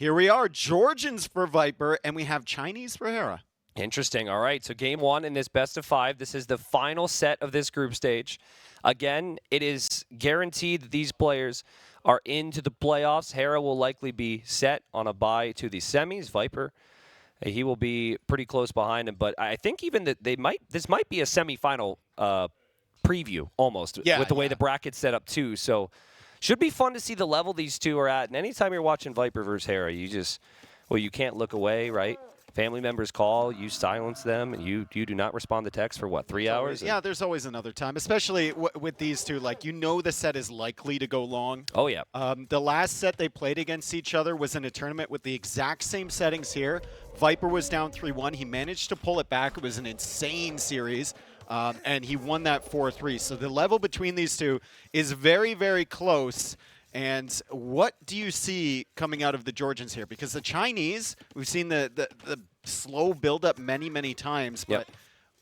Here we are, Georgians for Viper, and we have Chinese for Hera. Interesting. All right, so game one in this best of 5. This is the final set of this group stage. Again, it is guaranteed that these players are into the playoffs. Hera will likely be set on a bye to the semis. Viper, he will be pretty close behind him, but I think even that this might be a semifinal preview almost with the way the bracket's set up too. So should be fun to see the level these two are at. And anytime you're watching Viper versus Hera, you can't look away, right? Family members call, you silence them, and you do not respond to text for, what, 3 hours? Yeah, there's always another time, especially with these two. Like, the set is likely to go long. Oh, yeah. The last set they played against each other was in a tournament with the exact same settings here. Viper was down 3-1. He managed to pull it back. It was an insane series, and he won that 4-3. So the level between these two is very, very close. And what do you see coming out of the Georgians here? Because the Chinese, we've seen the slow build-up many, many times. But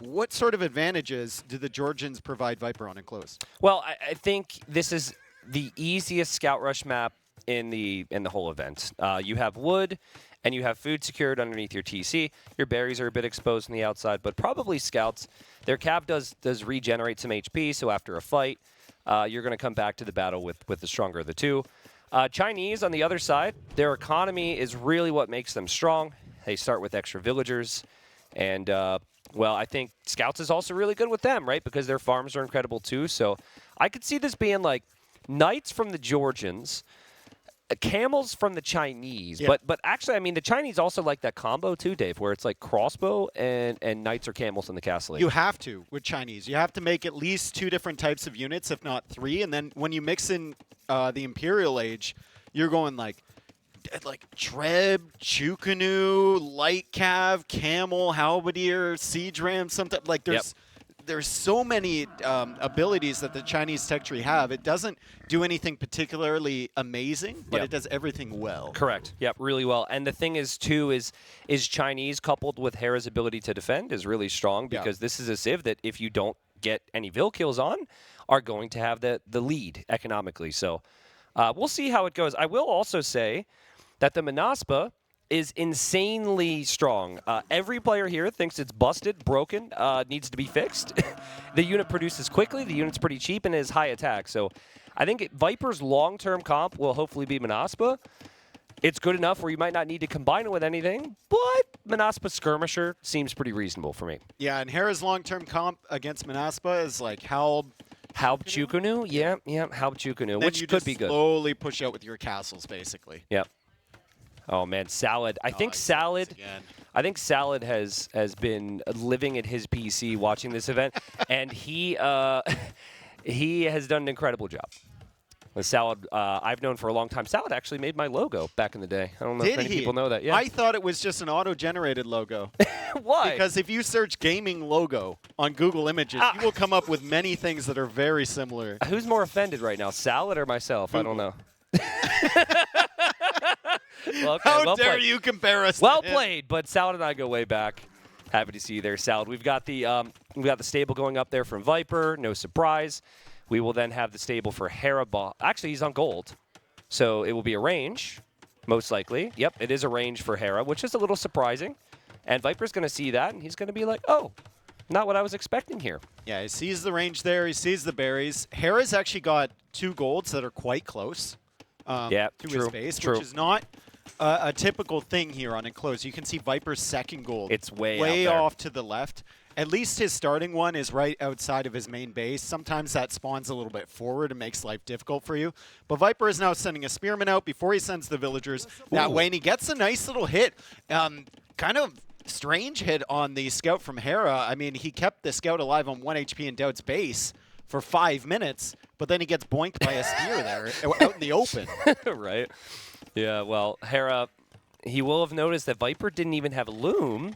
what sort of advantages do the Georgians provide Viper on and close? Well, I think this is the easiest scout rush map in the whole event. You have wood, and you have food secured underneath your TC. Your berries are a bit exposed on the outside, but probably scouts. Their cav does regenerate some HP, so after a fight, you're going to come back to the battle with the stronger of the two. Chinese, on the other side, their economy is really what makes them strong. They start with extra villagers. And, well, I think Scouts is also really good with them, right? Because their farms are incredible, too. So I could see this being like Knights from the Georgians, Camels from the Chinese. Yeah. But actually, I mean, the Chinese also like that combo, too, Dave, where it's like crossbow and Knights or Camels in the castle. You have to with Chinese. You have to make at least 2 different types of units, if not 3. And then when you mix in the Imperial Age, you're going like Treb, Chukanu, Light Cav, Camel, Halberdier, Siege Ram, something like there's so many abilities that the Chinese tech tree have. It doesn't do anything particularly amazing, but it does everything well. Correct. Yep, really well. And the thing is, too, is Chinese coupled with Hera's ability to defend is really strong because this is a civ that if you don't get any Vil kills on, are going to have the lead economically. So we'll see how it goes. I will also say that the Manaspa is insanely strong. Every player here thinks it's busted, broken, needs to be fixed. The unit produces quickly, the unit's pretty cheap, and is high attack. So I think Viper's long-term comp will hopefully be Manaspa. It's good enough where you might not need to combine it with anything, but Manaspa Skirmisher seems pretty reasonable for me. Yeah, and Hera's long-term comp against Manaspa is like Halb Chukanu? Yeah, Halb Chukanu, which could be good. Slowly push out with your castles, basically. Yep. Oh man, Salad. I think Salad has been living at his PC watching this event, and he has done an incredible job. The Salad, I've known for a long time. Salad actually made my logo back in the day. I don't know if many people know that. Yeah. I thought it was just an auto-generated logo. Why? Because if you search gaming logo on Google Images, you will come up with many things that are very similar. Who's more offended right now, Salad or myself? Google. I don't know. Well, okay, How dare you compare us? Well to him. played, but Salad and I go way back. Happy to see you there, Salad. We've got the stable going up there from Viper. No surprise. We will then have the stable for Hera. Actually, he's on gold, so it will be a range, most likely. Yep, it is a range for Hera, which is a little surprising. And Viper's going to see that, and he's going to be like, "Oh, not what I was expecting here." Yeah, he sees the range there. He sees the berries. Hera's actually got 2 golds that are quite close. To his base, which is not a typical thing here on Enclosed. You can see Viper's second gold. It's way off to the left. At least his starting one is right outside of his main base. Sometimes that spawns a little bit forward and makes life difficult for you. But Viper is now sending a Spearman out before he sends the villagers that way, and he gets a nice little hit. Kind of strange hit on the scout from Hera. I mean, he kept the scout alive on 1 HP in Doubt's base for 5 minutes, but then he gets boinked by a spear there out in the open. Right. Yeah, well, Hera, he will have noticed that Viper didn't even have a loom,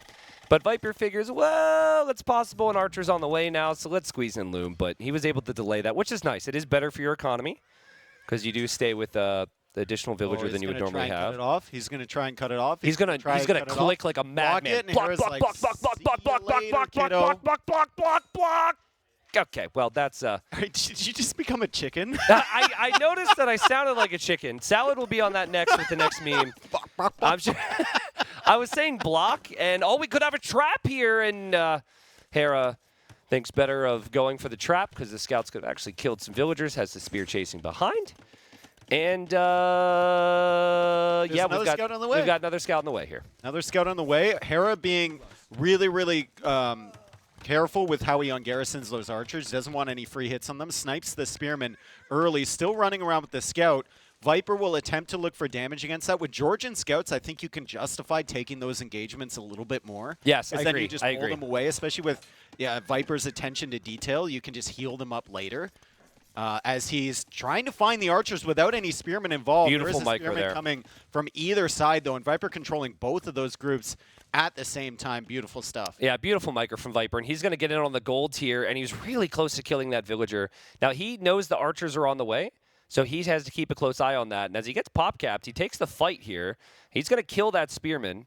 but Viper figures, well, it's possible an archer's on the way now, so let's squeeze in loom. But he was able to delay that, which is nice. It is better for your economy because you do stay with the additional villager than you would normally have. He's going to try and cut it off. He's going to click like a madman. Block, block, block, block, block, block, block, block, block, block, block, block, block, block, block. Okay, well, that's... All right, did you just become a chicken? I noticed that I sounded like a chicken. Salad will be on that next with the next meme. I'm sure I was saying block, and we could have a trap here, and Hera thinks better of going for the trap because the scouts could have actually killed some villagers, has the spear chasing behind. And, yeah, we've got another scout on the way here. Another scout on the way. Hera being really, really careful with how he ungarrisons those archers. Doesn't want any free hits on them. Snipes the spearman early. Still running around with the scout. Viper will attempt to look for damage against that. With Georgian scouts, I think you can justify taking those engagements a little bit more. Yes, I agree. Then you just pull them away, especially with Viper's attention to detail. You can just heal them up later. As he's trying to find the archers without any spearmen involved. Beautiful there is a micro spearman there. coming from either side, though, and Viper controlling both of those groups at the same time. Beautiful stuff. Yeah, beautiful micro from Viper, and he's going to get in on the gold here, and he's really close to killing that villager. Now, he knows the archers are on the way, so he has to keep a close eye on that. And as he gets pop-capped, he takes the fight here. He's going to kill that spearman.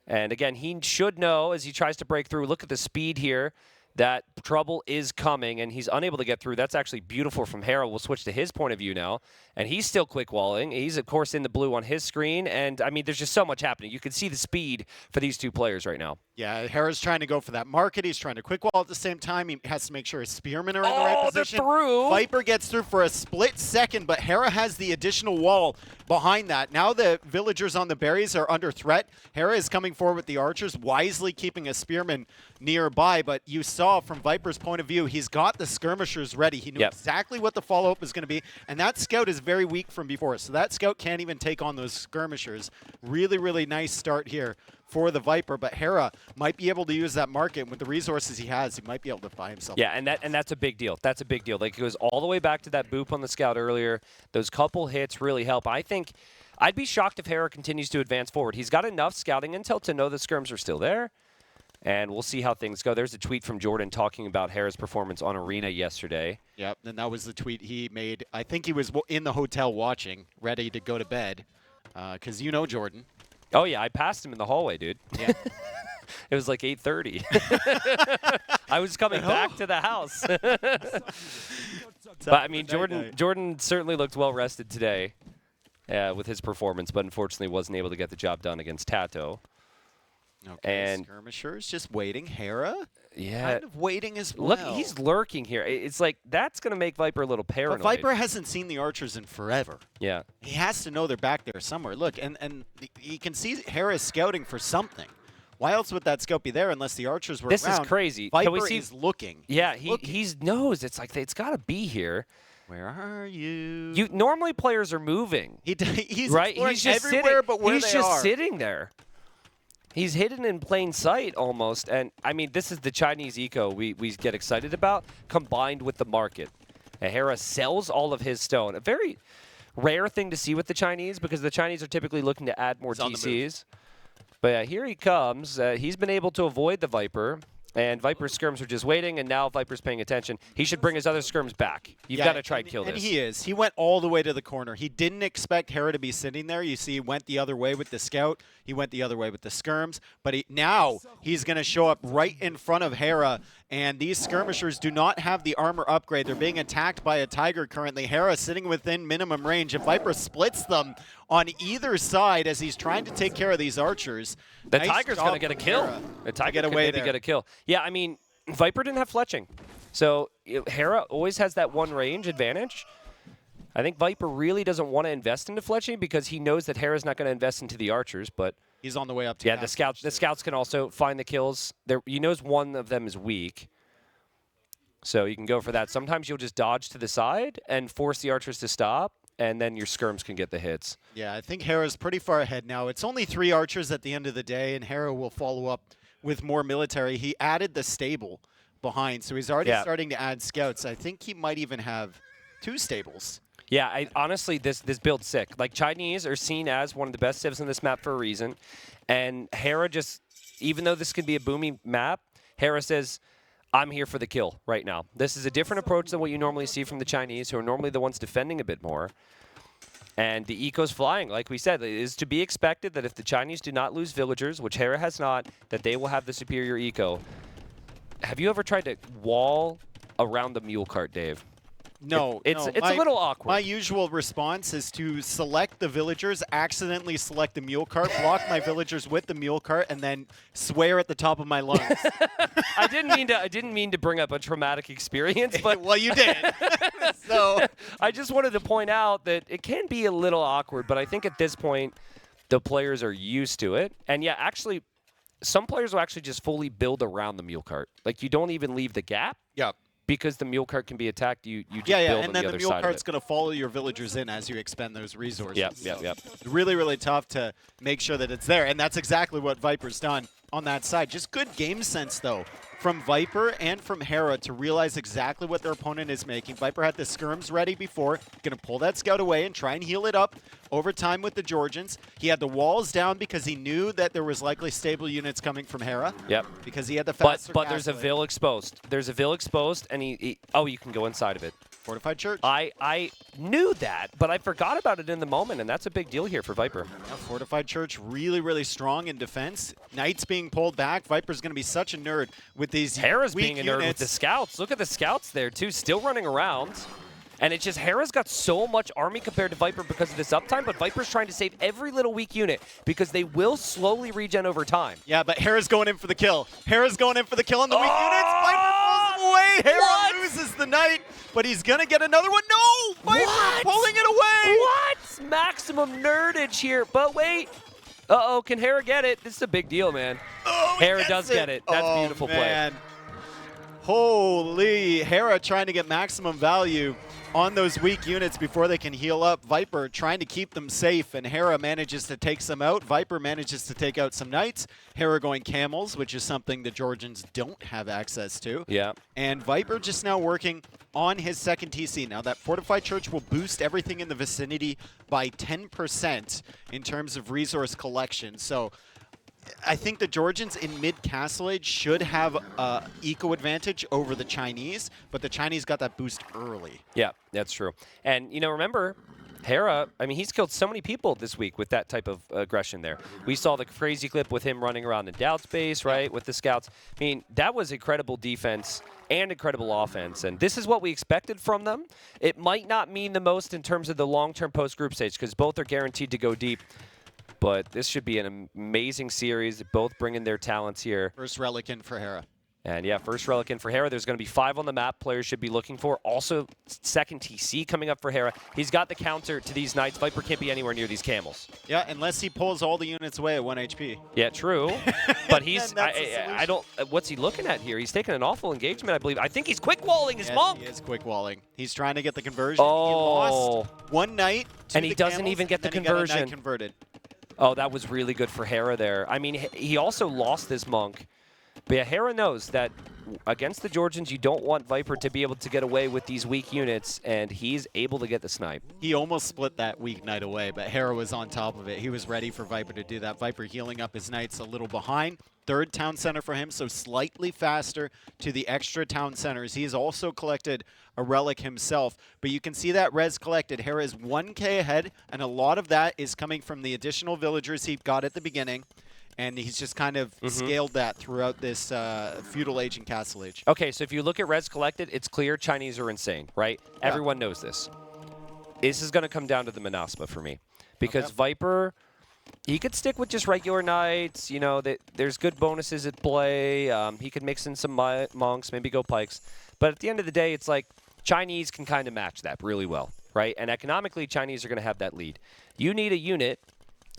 And again, he should know as he tries to break through. Look at the speed here. That trouble is coming, and he's unable to get through. That's actually beautiful from Hera. We'll switch to his point of view now. And he's still quick-walling. He's, of course, in the blue on his screen. And, I mean, there's just so much happening. You can see the speed for these two players right now. Yeah, Hera's trying to go for that market. He's trying to quick wall at the same time. He has to make sure his spearmen are in the right position. Through. Viper gets through for a split second, but Hera has the additional wall behind that. Now the villagers on the berries are under threat. Hera is coming forward with the archers, wisely keeping a spearman nearby. But you saw from Viper's point of view, he's got the skirmishers ready. He knew exactly what the follow-up was going to be. And that scout is very weak from before. So that scout can't even take on those skirmishers. Really, really nice start here for the Viper, but Hera might be able to use that market with the resources he has. He might be able to buy himself. Yeah, and that's a big deal. That's a big deal. Like, it goes all the way back to that boop on the scout earlier. Those couple hits really help. I think I'd be shocked if Hera continues to advance forward. He's got enough scouting intel to know the skirms are still there, and we'll see how things go. There's a tweet from Jordan talking about Hera's performance on Arena yesterday. Yep, and that was the tweet he made. I think he was in the hotel watching, ready to go to bed, because you know Jordan. Oh, yeah, I passed him in the hallway, dude. Yeah. It was like 8:30. I was coming back to the house. But, I mean, Jordan certainly looked well-rested today with his performance, but unfortunately wasn't able to get the job done against Tato. Okay, and skirmishers just waiting. Hera? Yeah. Kind of waiting as well. Look, he's lurking here. It's like, that's going to make Viper a little paranoid. But Viper hasn't seen the archers in forever. Yeah. He has to know they're back there somewhere. Look, and you can see Hera's scouting for something. Why else would that scout be there unless the archers were this around? This is crazy. Viper Can we see? is looking. Yeah, he knows. It's like, it's got to be here. Where are you? Normally players are moving. He's right? He's just everywhere but where he's they are. He's just sitting there. He's hidden in plain sight almost. And, I mean, this is the Chinese eco we get excited about combined with the market. And Hera sells all of his stone. A very rare thing to see with the Chinese because the Chinese are typically looking to add more TCs. But yeah, here he comes. He's been able to avoid the Viper. And Viper's skirms are just waiting, and now Viper's paying attention. He should bring his other skirms back. You've got to try and kill this. And he is. He went all the way to the corner. He didn't expect Hera to be sitting there. You see, he went the other way with the scout. He went the other way with the skirms. But now he's going to show up right in front of Hera. And these skirmishers do not have the armor upgrade. They're being attacked by a tiger currently. Hera sitting within minimum range. If Viper splits them on either side as he's trying to take care of these archers, the tiger's going to get a kill. The tiger could maybe get a kill. Yeah, I mean, Viper didn't have fletching. So Hera always has that one range advantage. I think Viper really doesn't want to invest into fletching because he knows that Hera's not going to invest into the archers, but he's on the way up to the scouts can also find the kills. He knows one of them is weak. So you can go for that. Sometimes you'll just dodge to the side and force the archers to stop, and then your skirms can get the hits. Yeah, I think Hera's pretty far ahead now. It's only 3 archers at the end of the day, and Hera will follow up with more military. He added the stable behind, so he's already starting to add scouts. I think he might even have 2 stables. Yeah, honestly, this build's sick. Like, Chinese are seen as one of the best civs in this map for a reason. And Hera just, even though this could be a booming map, Hera says, I'm here for the kill right now. This is a different approach than what you normally see from the Chinese, who are normally the ones defending a bit more. And the eco's flying, like we said. It is to be expected that if the Chinese do not lose villagers, which Hera has not, that they will have the superior eco. have you ever tried to wall around the mule cart, Dave? No, It's no. a little awkward. My usual response is to select the villagers, accidentally select the mule cart, block my villagers with the mule cart, and then swear at the top of my lungs. I didn't mean to bring up a traumatic experience, but well, you did. So I just wanted to point out that it can be a little awkward, but I think at this point the players are used to it. And yeah, actually, some players will actually just fully build around the mule cart. Like you don't even leave the gap. Yep. Because the mule cart can be attacked, you just yeah, build and on then the the other mule side cart's of going to follow your villagers in as you expend those resources. it. Yep. Really, really tough to make sure that it's there, and that's exactly what Viper's done on that side. Just good game sense, though, from Viper and from Hera to realize exactly what their opponent is making. Viper had the skirms ready before, going to pull that scout away and try and heal it up over time with the Georgians. He had the walls down because he knew that there was likely stable units coming from Hera. Yep. Because he had the faster But there's a castle. Vil exposed. There's a Vil exposed, and oh, you can go inside of it. Fortified church. I knew that, but I forgot about it in the moment, and that's a big deal here for Viper. Yeah, fortified church really, really strong in defense. Knights being pulled back. Viper's going to be such a nerd with these Hera's weak being a nerd with units. the scouts. Look at the scouts there, too, still running around. And it's just Hera's got so much army compared to Viper because of this uptime, but Viper's trying to save every little weak unit because they will slowly regen over time. Yeah, but Hera's going in for the kill. Hera's going in for the kill on the weak units. Viper pulls him away. Hera loses the knight, but he's going to get another one. No! Viper pulling it away. What? Maximum nerdage here. But wait. Uh-oh, can Hera get it? This is a big deal, man. Oh, he Hera gets does get it. That's beautiful man. play. Holy, Hera trying to get maximum value on those weak units before they can heal up. Viper trying to keep them safe, and Hera manages to take some out. Viper manages to take out some knights. Hera going camels, which is something the Georgians don't have access to. Yeah. And Viper just now working on his second TC. Now that fortified church will boost everything in the vicinity by 10% in terms of resource collection. So I think the Georgians in mid-Castle Age should have eco advantage over the Chinese, but the Chinese got that boost early. Yeah, that's true. And, you know, remember, Hera, I mean, he's killed so many people this week with that type of aggression there. We saw the crazy clip with him running around in Doubt space, right, with the scouts. I mean, that was incredible defense and incredible offense, and this is what we expected from them. It might not mean the most in terms of the long-term post-group stage because both are guaranteed to go deep. But this should be an amazing series, both bringing their talents here. First relic in for Hera. And yeah, first relic in for Hera. There's going to be 5 on the map players should be looking for. Also, second TC coming up for Hera. He's got the counter to these knights. Viper can't be anywhere near these camels. Yeah, unless he pulls all the units away at 1 HP. Yeah, true. But he's, I don't, what's he looking at here? He's taking an awful engagement, I believe. I think he's quick walling his monk. He is quick walling. He's trying to get the conversion. Oh. He lost one knight to And he the doesn't camels, even get the and then he got a conversion. knight converted. Oh, that was really good for Hera there. I mean, he also lost this monk. But yeah, Hera knows that against the Georgians, you don't want Viper to be able to get away with these weak units, and he's able to get the snipe. He almost split that weak knight away, but Hera was on top of it. He was ready for Viper to do that. Viper healing up his knights a little behind. Third town center for him, so slightly faster to the extra town centers. He has also collected a relic himself, but you can see that res collected. Hera is 1K ahead, and a lot of that is coming from the additional villagers he got at the beginning, and he's just kind of scaled that throughout this feudal age and castle age. Okay, so if you look at res collected, it's clear Chinese are insane, right? Yeah. Everyone knows this. This is going to come down to the Manaspa for me, because Viper, he could stick with just regular knights. You know, there's good bonuses at play. He could mix in some monks, maybe go pikes. But at the end of the day, it's like Chinese can kind of match that really well, right? And economically, Chinese are going to have that lead. You need a unit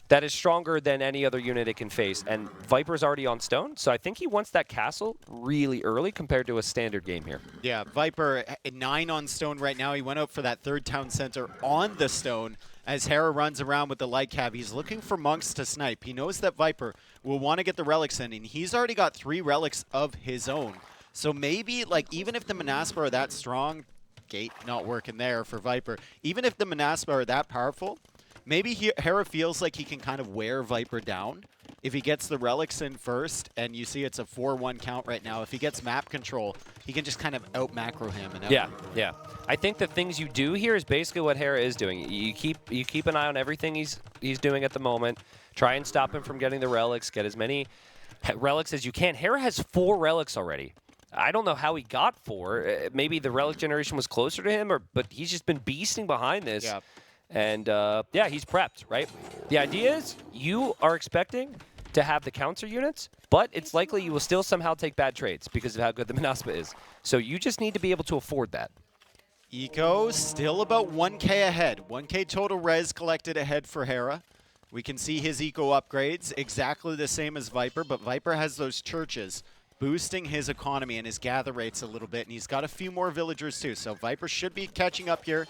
that is stronger than any other unit it can face. And Viper's already on stone, so I think he wants that castle really early compared to a standard game here. Yeah, Viper at 9 on stone right now. He went out for that third town center on the stone. As Hera runs around with the light cav, he's looking for monks to snipe. He knows that Viper will want to get the relics in, and he's already got 3 relics of his own. So maybe, like, even if the Manaspa are that strong, gate not working there for Viper, even if the Manaspa are that powerful, maybe Hera feels like he can kind of wear Viper down. If he gets the relics in first, and you see it's a 4-1 count right now, if he gets map control, he can just kind of out-macro him. And yeah. I think the things you do here is basically what Hera is doing. You keep an eye on everything he's doing at the moment. Try and stop him from getting the relics. Get as many relics as you can. Hera has 4 relics already. I don't know how he got 4. Maybe the relic generation was closer to him, but he's just been beasting behind this. Yeah. And, yeah, he's prepped, right? The idea is you are expecting to have the counter units, but it's likely you will still somehow take bad trades because of how good the Manaspa is. So you just need to be able to afford that. Eco still about 1K ahead. 1K total res collected ahead for Hera. We can see his eco upgrades exactly the same as Viper, but Viper has those churches boosting his economy and his gather rates a little bit, and he's got a few more villagers too. So Viper should be catching up here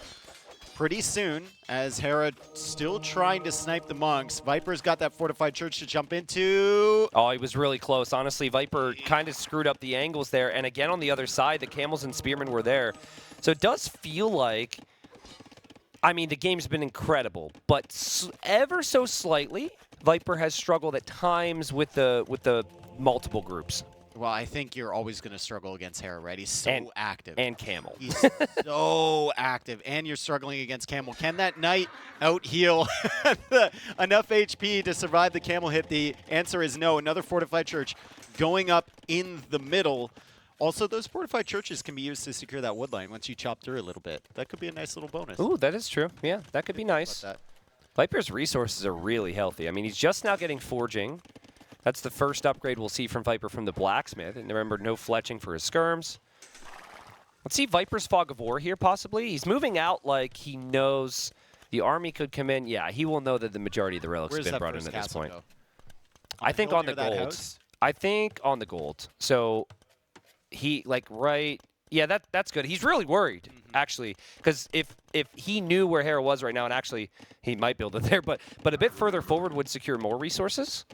pretty soon as Hera still trying to snipe the monks. Viper's got that fortified church to jump into. Oh, he was really close. Honestly, Viper kind of screwed up the angles there. And again, on the other side, the camels and spearmen were there. So it does feel like, I mean, the game's been incredible, but ever so slightly, Viper has struggled at times with the multiple groups. Well, I think you're always going to struggle against Hera, right? He's so active. And Camel. He's so active. And you're struggling against Camel. Can that Knight out-heal enough HP to survive the Camel hit? The answer is no. Another fortified church going up in the middle. Also, those fortified churches can be used to secure that wood line once you chop through a little bit. That could be a nice little bonus. Ooh, that is true. Yeah, that could be nice. Viper's resources are really healthy. I mean, he's just now getting forging. That's the first upgrade we'll see from Viper from the blacksmith. And remember, no fletching for his skirms. Let's see Viper's Fog of War here, possibly. He's moving out like he knows the army could come in. Yeah, he will know that the majority of the relics have been brought in at this point. I think on the gold. I think on the gold. So he, like, right... Yeah, that's good. He's really worried, actually, because if he knew where Hera was right now, and actually he might build it there, but a bit further forward would secure more resources.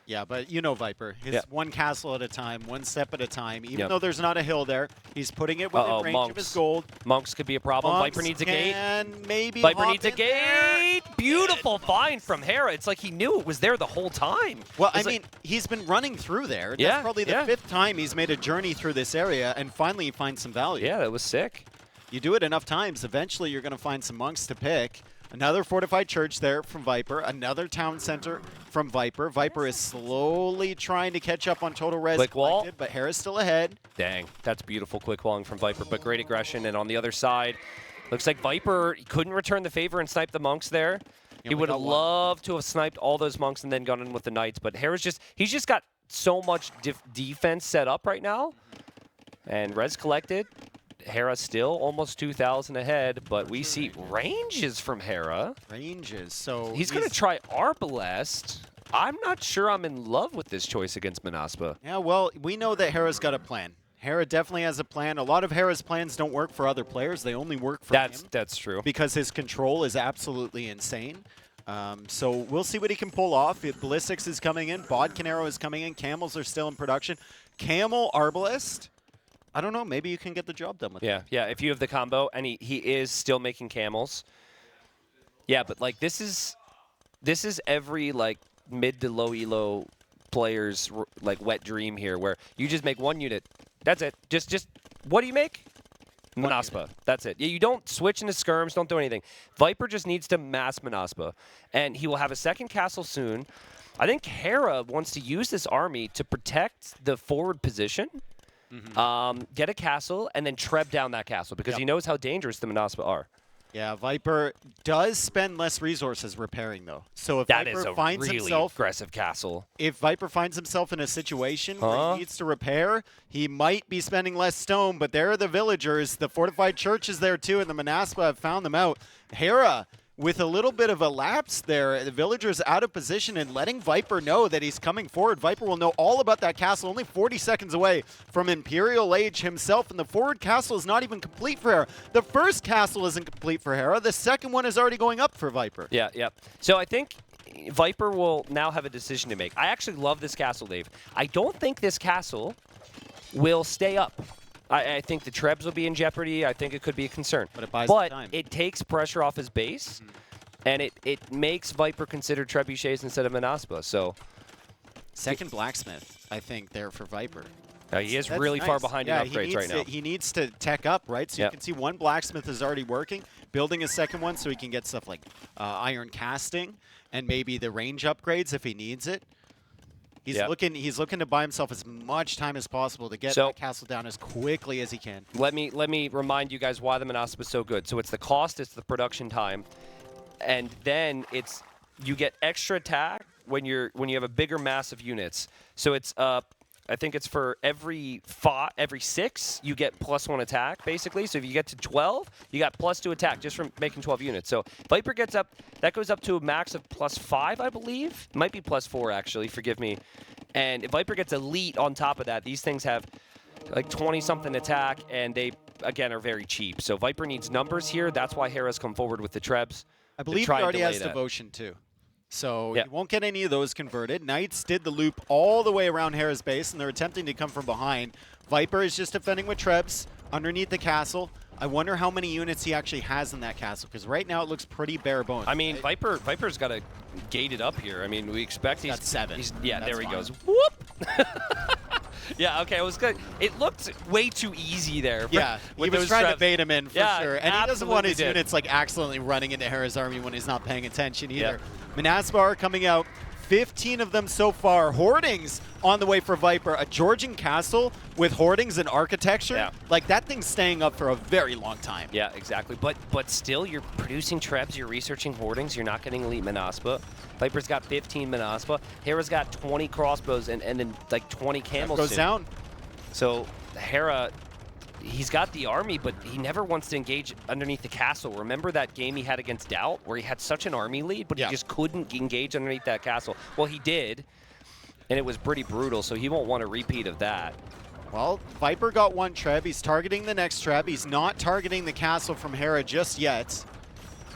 Yeah, but you know Viper. His one castle at a time, one step at a time. Even though there's not a hill there, he's putting it within range of his gold. Monks could be a problem. Monks Viper needs a gate. And maybe Viper needs a gate. There. Beautiful find from Hera. It's like he knew it was there the whole time. Well, I mean, he's been running through there. That's probably the 5th time he's made a journey through this area, and finally he finds some value. Yeah, that was sick. You do it enough times, eventually you're going to find some monks to pick. Another fortified church there from Viper. Another town center from Viper. Viper is slowly trying to catch up on total res collected, but Hera's still ahead. Dang, that's beautiful quick walling from Viper, but great aggression. And on the other side, looks like Viper couldn't return the favor and snipe the monks there. He would have loved to have sniped all those monks and then gone in with the knights, but he's just got so much defense set up right now. And res collected. Hera still almost 2,000 ahead, but we see ranges from Hera. Ranges, so... He's going to try Arbalest. I'm not sure I'm in love with this choice against Manaspa. Yeah, well, we know that Hera's got a plan. Hera definitely has a plan. A lot of Hera's plans don't work for other players. They only work for him. That's true. Because his control is absolutely insane. So we'll see what he can pull off. If Ballistics is coming in, Bodkin Arrow is coming in, Camels are still in production. Camel, Arbalest... I don't know. Maybe you can get the job done with him. Yeah. If you have the combo, and he is still making camels. Yeah, but like this is every like mid to low elo player's like wet dream here, where you just make one unit. That's it. Just what do you make? Manaspa. That's it. Yeah, you don't switch into skirms. Don't do anything. Viper just needs to mass Manaspa, and he will have a second castle soon. I think Hera wants to use this army to protect the forward position. Get a castle, and then treb down that castle, because he knows how dangerous the Manaspa are. Yeah, Viper does spend less resources repairing, though. So if that Viper is a finds really himself, aggressive castle. If Viper finds himself in a situation where he needs to repair, he might be spending less stone, but there are the villagers. The fortified church is there, too, and the Manaspa have found them out. Hera... with a little bit of a lapse there, the villager's out of position and letting Viper know that he's coming forward. Viper will know all about that castle, only 40 seconds away from Imperial Age himself, and the forward castle is not even complete for Hera. The first castle isn't complete for Hera. The second one is already going up for Viper. Yeah. So I think Viper will now have a decision to make. I actually love this castle, Dave. I don't think this castle will stay up. I think the trebs will be in jeopardy. I think it could be a concern. But it buys time. It takes pressure off his base, and it makes Viper consider trebuchets instead of Manaspa. So, second blacksmith, I think, there for Viper. He is really far behind in upgrades right now. He needs to tech up, right? So you can see one blacksmith is already working, building a second one so he can get stuff like iron casting and maybe the range upgrades if he needs it. He's looking to buy himself as much time as possible to get that castle down as quickly as he can. Let me remind you guys why the Manaspa is so good. So it's the cost, it's the production time, and then it's you get extra attack when you have a bigger mass of units. So it's I think it's for every 6 you get +1 attack basically. So if you get to 12, you got +2 attack just from making 12 units. So Viper gets up, that goes up to a max of +5, I believe. It might be +4 actually. Forgive me. And if Viper gets elite on top of that, these things have like 20-something attack, and they again are very cheap. So Viper needs numbers here. That's why Hera's come forward with the Trebs. I believe he already has devotion too. So you won't get any of those converted. Knights did the loop all the way around Hera's base, and they're attempting to come from behind. Viper is just defending with Trebs underneath the castle. I wonder how many units he actually has in that castle, because right now it looks pretty bare bones. I mean, right? Viper's got to gate it up here. I mean, we expect he's got 7. Yeah, That's there he fine. goes. Whoop! Yeah, okay, it was good. It looked way too easy there. Yeah, he was trying to bait him in for sure. And he doesn't want his units like accidentally running into Hera's army when he's not paying attention either. Manaspa are coming out. 15 of them so far. Hoardings on the way for Viper. A Georgian castle with hoardings and architecture. Yeah. Like, that thing's staying up for a very long time. Yeah, exactly. But still, you're producing Trebs, you're researching hoardings, you're not getting elite Manaspa. Viper's got 15 Manaspa. Hera's got 20 crossbows and then like 20 camels. That goes down. So Hera, he's got the army, but he never wants to engage underneath the castle. Remember that game he had against Doubt, where he had such an army lead, but he just couldn't engage underneath that castle? Well, he did, and it was pretty brutal, so he won't want a repeat of that. Well, Viper got 1 Treb. He's targeting the next Treb. He's not targeting the castle from Hera just yet.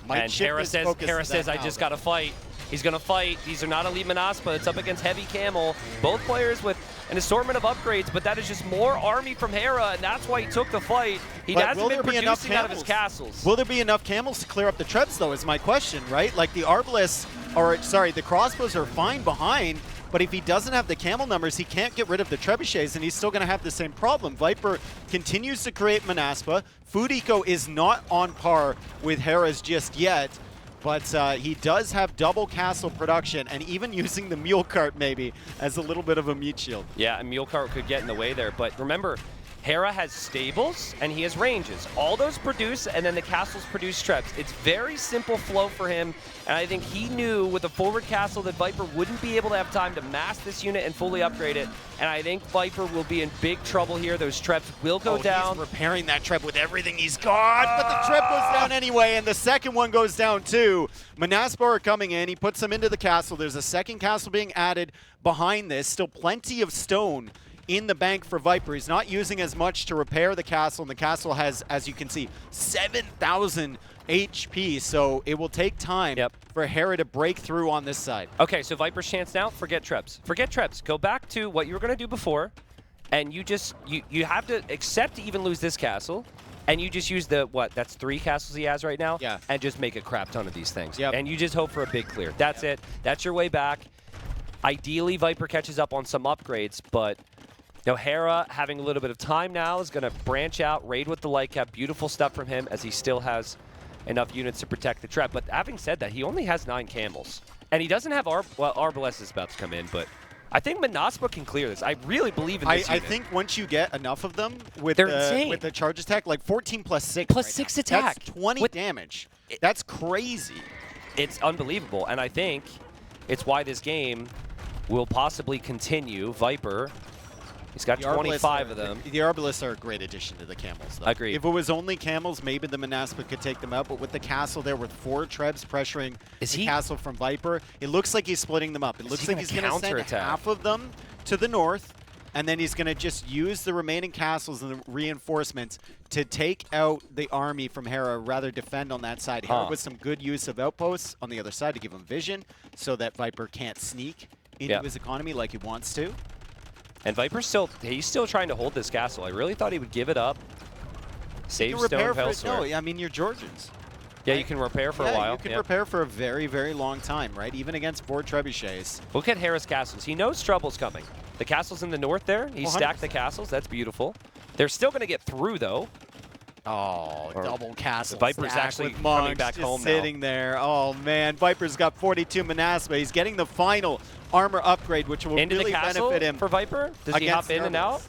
And Hera says, I just got to fight. He's going to fight. These are not elite Manaspa. It's up against heavy camel. Both players with an assortment of upgrades, but that is just more army from Hera, and that's why he took the fight. He hasn't been producing out of his castles. Will there be enough camels to clear up the Trebs, though, is my question, right? Like, the Arbalest, or sorry, the crossbows are fine behind, but if he doesn't have the camel numbers, he can't get rid of the trebuchets, and he's still going to have the same problem. Viper continues to create Manaspa. Food Eco is not on par with Hera's just yet, but he does have double castle production, and even using the mule cart maybe as a little bit of a meat shield. Yeah, a mule cart could get in the way there, but remember, Hera has stables and he has ranges. All those produce, and then the castles produce Trebs. It's very simple flow for him, and I think he knew with a forward castle that Viper wouldn't be able to have time to mass this unit and fully upgrade it, and I think Viper will be in big trouble here. Those Trebs will go down. He's repairing that Treb with everything he's got, but the Treb goes down anyway, and the second one goes down too. Manaspa are coming in. He puts them into the castle. There's a second castle being added behind this. Still plenty of stone in the bank for Viper. He's not using as much to repair the castle, and the castle has, as you can see, 7,000 HP, so it will take time for Hera to break through on this side. Okay, so Viper's chance now, forget Trebs. Forget Trebs. Go back to what you were going to do before, and you have to accept to even lose this castle, and you just use the, that's 3 castles he has right now? Yeah. And just make a crap ton of these things. Yep. And you just hope for a big clear. That's it. That's your way back. Ideally, Viper catches up on some upgrades, but now, Hera, having a little bit of time now, is going to branch out, raid with the light cap. Beautiful stuff from him, as he still has enough units to protect the trap. But having said that, he only has 9 camels. And he doesn't have Arbalest is about to come in, but I think Manaspa can clear this. I really believe in this I unit. think once you get enough of them with insane. the charge attack, like 14 plus 6 Plus 6 attack. That's 20 damage. That's crazy. It's unbelievable, and I think it's why this game will possibly continue. Viper, he's got 25 of them. The Arbalists are a great addition to the camels, though. Agreed. If it was only camels, maybe the Manaspa could take them out, but with the castle there with 4 Trebs pressuring the castle from Viper, it looks like he's splitting them up. It looks like he's going to send half of them to the north, and then he's going to just use the remaining castles and the reinforcements to take out the army from Hera, rather defend on that side. Hera with some good use of outposts on the other side to give him vision so that Viper can't sneak into his economy like he wants to. And Viper's he's still trying to hold this castle. I really thought he would give it up, save stone elsewhere. No, I mean, you're Georgians. Yeah, you can repair for a while. You can repair for a very, very long time, right? Even against 4 trebuchets. Look at Hera's castles. He knows trouble's coming. The castle's in the north there. He 100%. stacked the castles. That's beautiful. They're still going to get through, though. Oh, double castle. Viper's stack actually with coming Monks back just home now. sitting there. Oh, man. Viper's got 42 Manaspa. He's getting the final armor upgrade, which will Into really the castle benefit him. for Viper? Does he hop against in and out? Arbalest.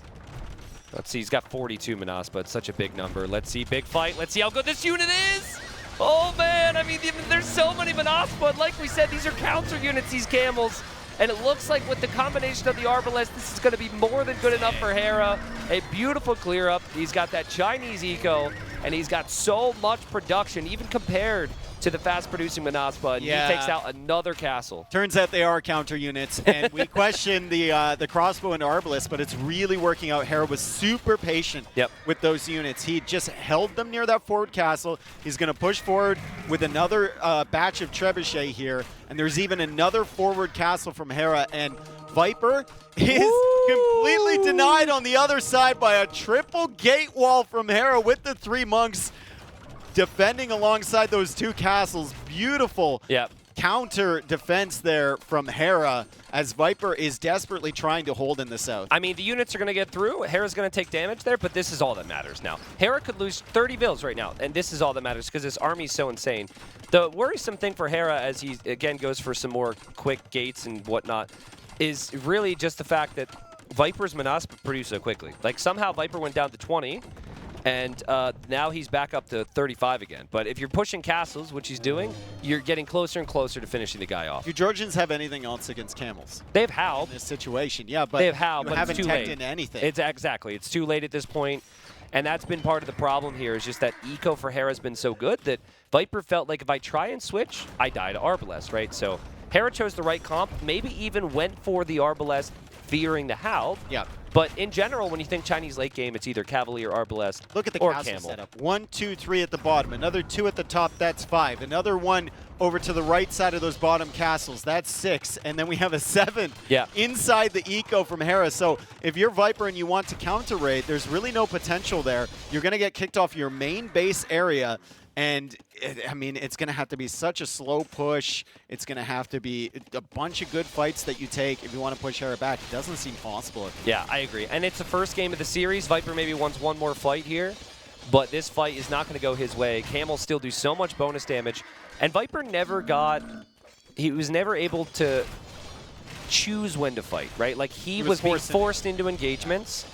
Let's see. He's got 42 Manaspa. It's such a big number. Let's see. Big fight. Let's see how good this unit is. Oh, man. I mean, there's so many Manaspa. Like we said, these are counter units, these camels. And it looks like with the combination of the Arbalest, this is going to be more than good enough for Hera. A beautiful clear up. He's got that Chinese eco, and he's got so much production, even compared to the fast-producing Manaspa. And he takes out another castle. Turns out they are counter units, and we question the crossbow and Arbalest, but it's really working out. Hera was super patient with those units. He just held them near that forward castle. He's going to push forward with another batch of trebuchet here, and there's even another forward castle from Hera, and Viper is completely denied on the other side by a triple gate wall from Hera with the 3 monks defending alongside those 2 castles. Beautiful counter defense there from Hera as Viper is desperately trying to hold in the south. I mean, the units are going to get through. Hera's going to take damage there, but this is all that matters now. Hera could lose 30 bills right now, and this is all that matters because this army is so insane. The worrisome thing for Hera as he, again, goes for some more quick gates and whatnot is really just the fact that Viper's Manaspa produced so quickly. Like, somehow Viper went down to 20, and now he's back up to 35 again. But if you're pushing castles, which he's doing, you're getting closer and closer to finishing the guy off. Do Georgians have anything else against camels? They have How. In this situation, yeah, but they have How, you but haven't it's too teched late. into anything. Exactly. It's too late at this point. And that's been part of the problem here is just that eco for Hera has been so good that Viper felt like if I try and switch, I die to Arbalest, right? So Hera chose the right comp, maybe even went for the Arbalest fearing the How. Yeah. But in general, when you think Chinese late game, it's either Cavalier, Arbalest, Look at the or castle Camel. setup. 1, 2, 3 at the bottom. Another 2 at the top. That's 5. Another 1 over to the right side of those bottom castles. That's 6. And then we have a 7 inside the eco from Hera. So if you're Viper and you want to counter raid, there's really no potential there. You're going to get kicked off your main base area. And, I mean, it's going to have to be such a slow push. It's going to have to be a bunch of good fights that you take if you want to push Hera back. It doesn't seem possible. Yeah, I agree. And it's the first game of the series. Viper maybe wants one more fight here, but this fight is not going to go his way. Camels still do so much bonus damage. And Viper he was never able to choose when to fight, right? Like, he was being forced into engagements.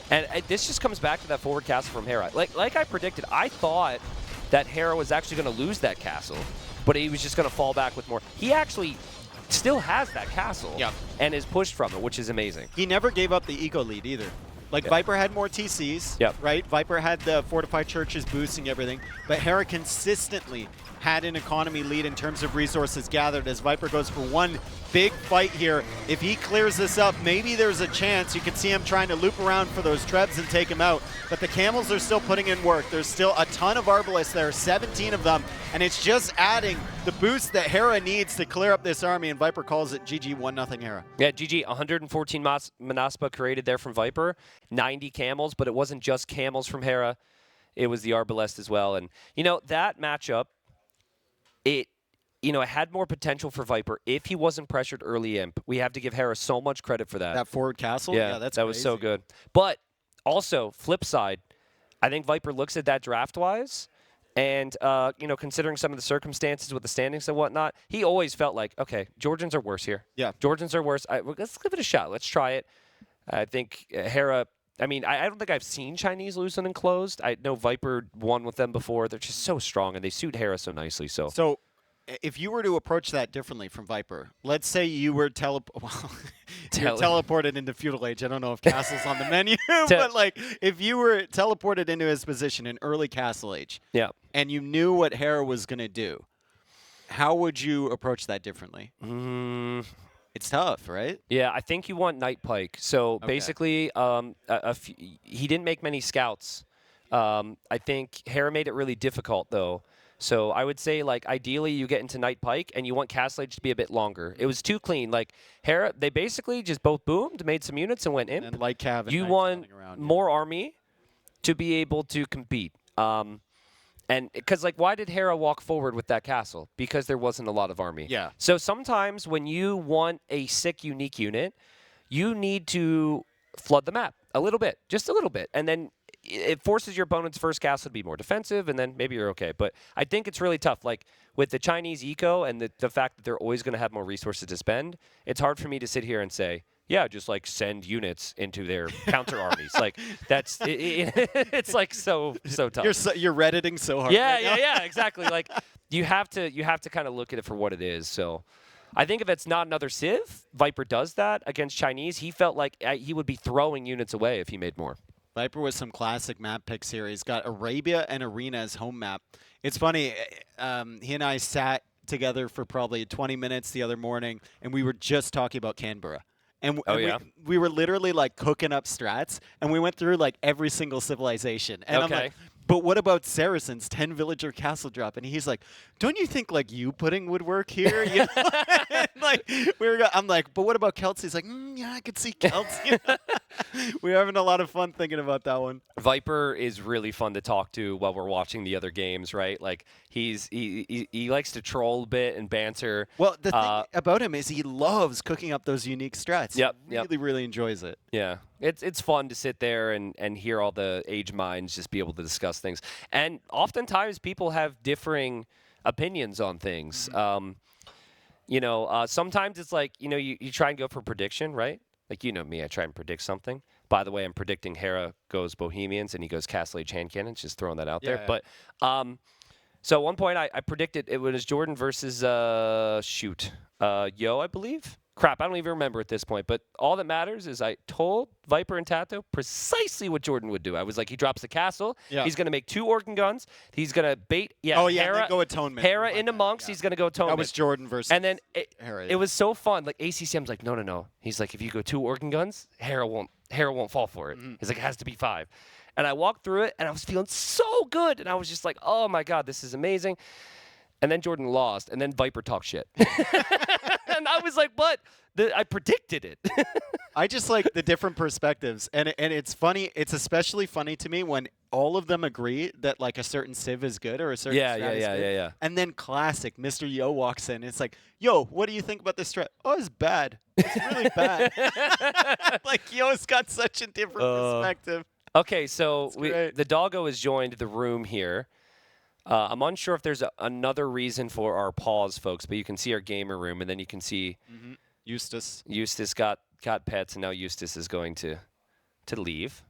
And this just comes back to that forward castle from Hera. Like I predicted, I thought that Hera was actually going to lose that castle, but he was just going to fall back with more. He actually still has that castle and is pushed from it, which is amazing. He never gave up the eco lead either. Like, Viper had more TCs, right? Viper had the fortified churches boosting everything, but Hera consistently had an economy lead in terms of resources gathered as Viper goes for one big fight here. If he clears this up, maybe there's a chance. You can see him trying to loop around for those trebs and take him out. But the camels are still putting in work. There's still a ton of Arbalists there, 17 of them, and it's just adding the boost that Hera needs to clear up this army, and Viper calls it GG 1-0 Hera. Yeah, GG, 114 Manaspa created there from Viper, 90 camels, but it wasn't just camels from Hera. It was the Arbalest as well. And, you know, that matchup, it had more potential for Viper if he wasn't pressured early imp. We have to give Hera so much credit for that. That forward castle? Yeah, that's that crazy. was so good. But also, flip side, I think Viper looks at that draft-wise, and, considering some of the circumstances with the standings and whatnot, he always felt like, okay, Georgians are worse here. Yeah. Georgians are worse. Let's give it a shot. Let's try it. I think Hera... I mean, I don't think I've seen Chinese lose an enclosed. I know Viper won with them before. They're just so strong, and they suit Hera so nicely. So if you were to approach that differently from Viper, let's say you were teleported into Feudal Age. I don't know if Castle's on the menu, but like if you were teleported into his position in early Castle Age, and you knew what Hera was going to do, how would you approach that differently? It's tough, right? Yeah, I think you want Night Pike. So basically, he didn't make many scouts. I think Hera made it really difficult, though. So I would say, like, ideally you get into Night Pike, and you want Castle Age to be a bit longer. It was too clean. Like, Hera, they basically just both boomed, made some units, and went imp. And like Cav and you want more army to be able to compete. And because, like, why did Hera walk forward with that castle? Because there wasn't a lot of army. Yeah. So sometimes when you want a sick, unique unit, you need to flood the map a little bit, just a little bit. And then it forces your opponent's first castle to be more defensive, and then maybe you're okay. But I think it's really tough. Like with the Chinese eco and the fact that they're always going to have more resources to spend, it's hard for me to sit here and say, yeah, just like send units into their counter armies. Like that's it's like so tough. You're redditing so hard. Yeah, right now. yeah, exactly. Like you have to kind of look at it for what it is. So I think if it's not another Civ, Viper does that against Chinese. He felt like he would be throwing units away if he made more. Viper with some classic map picks here. He's got Arabia and Arena as home map. It's funny, he and I sat together for probably 20 minutes the other morning, and we were just talking about Canberra. And, we were literally like cooking up strats, and we went through like every single civilization. And I'm like, but what about Saracens, 10 villager castle drop? And he's like, don't you think like you putting would work here? You know? Like I'm like, but what about Celts? He's like, yeah, I could see Celts. You know? We're having a lot of fun thinking about that one. Viper is really fun to talk to while we're watching the other games, right? Like he likes to troll a bit and banter. Well, the thing about him is he loves cooking up those unique strats. Yep. He really enjoys it. Yeah. It's fun to sit there and hear all the age minds just be able to discuss things. And oftentimes people have differing opinions on things. Sometimes it's like, you try and go for prediction, right? Like, me, I try and predict something. By the way, I'm predicting Hera goes Bohemians and he goes Castle Age hand cannons, just throwing that out there. Yeah. But so at one point I predicted it was Jordan versus Yo, I believe. Crap, I don't even remember at this point. But all that matters is I told Viper and Tato precisely what Jordan would do. I was like, he drops the castle. Yeah. He's going to make 2 organ guns. He's going to bait. Yeah, Hera, go atonement. Hera into monks. Yeah. He's going to go atonement. That was Jordan versus And then Hera. It was so fun. Like ACCM's like, no. He's like, if you go 2 organ guns, Hera won't fall for it. He's like, it has to be 5. And I walked through it, and I was feeling so good. And I was just like, oh, my God, this is amazing. And then Jordan lost, and then Viper talked shit. And I was like, but I predicted it. I just like the different perspectives. And it's funny. It's especially funny to me when all of them agree that like a certain Civ is good or a certain strat is good. Yeah. And then classic, Mr. Yo walks in. It's like, yo, what do you think about this strat? Oh, it's bad. It's really bad. Like Yo's got such a different perspective. Okay, so the doggo has joined the room here. I'm unsure if there's another reason for our pause, folks, but you can see our gamer room, and then you can see Eustace. Eustace got pets, and now Eustace is going to leave,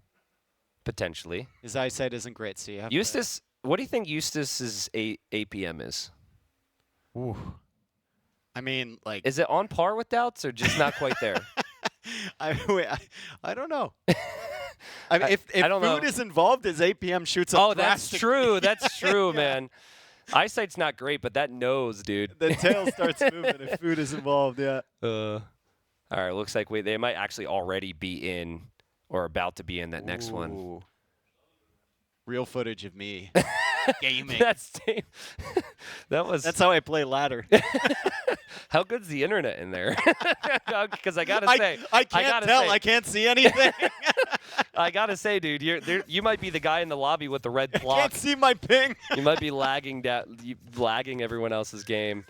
potentially. His eyesight isn't great, so you have Eustace, what do you think Eustace's APM is? Ooh. I mean, like... Is it on par with Doubt's or just not quite there? I don't know. I mean, if food is involved, his APM shoots up. Oh, that's true. That's true, man. Eyesight's not great, but that nose, dude. The tail starts moving if food is involved, yeah. All right, looks like they might actually already be in or about to be in that next one. Real footage of me gaming. That's how I play ladder. How good's the internet in there? Because I gotta say, I can't tell. I can't see anything. I gotta say, dude, you might be the guy in the lobby with the red block. I can't see my ping. You might be lagging everyone else's game.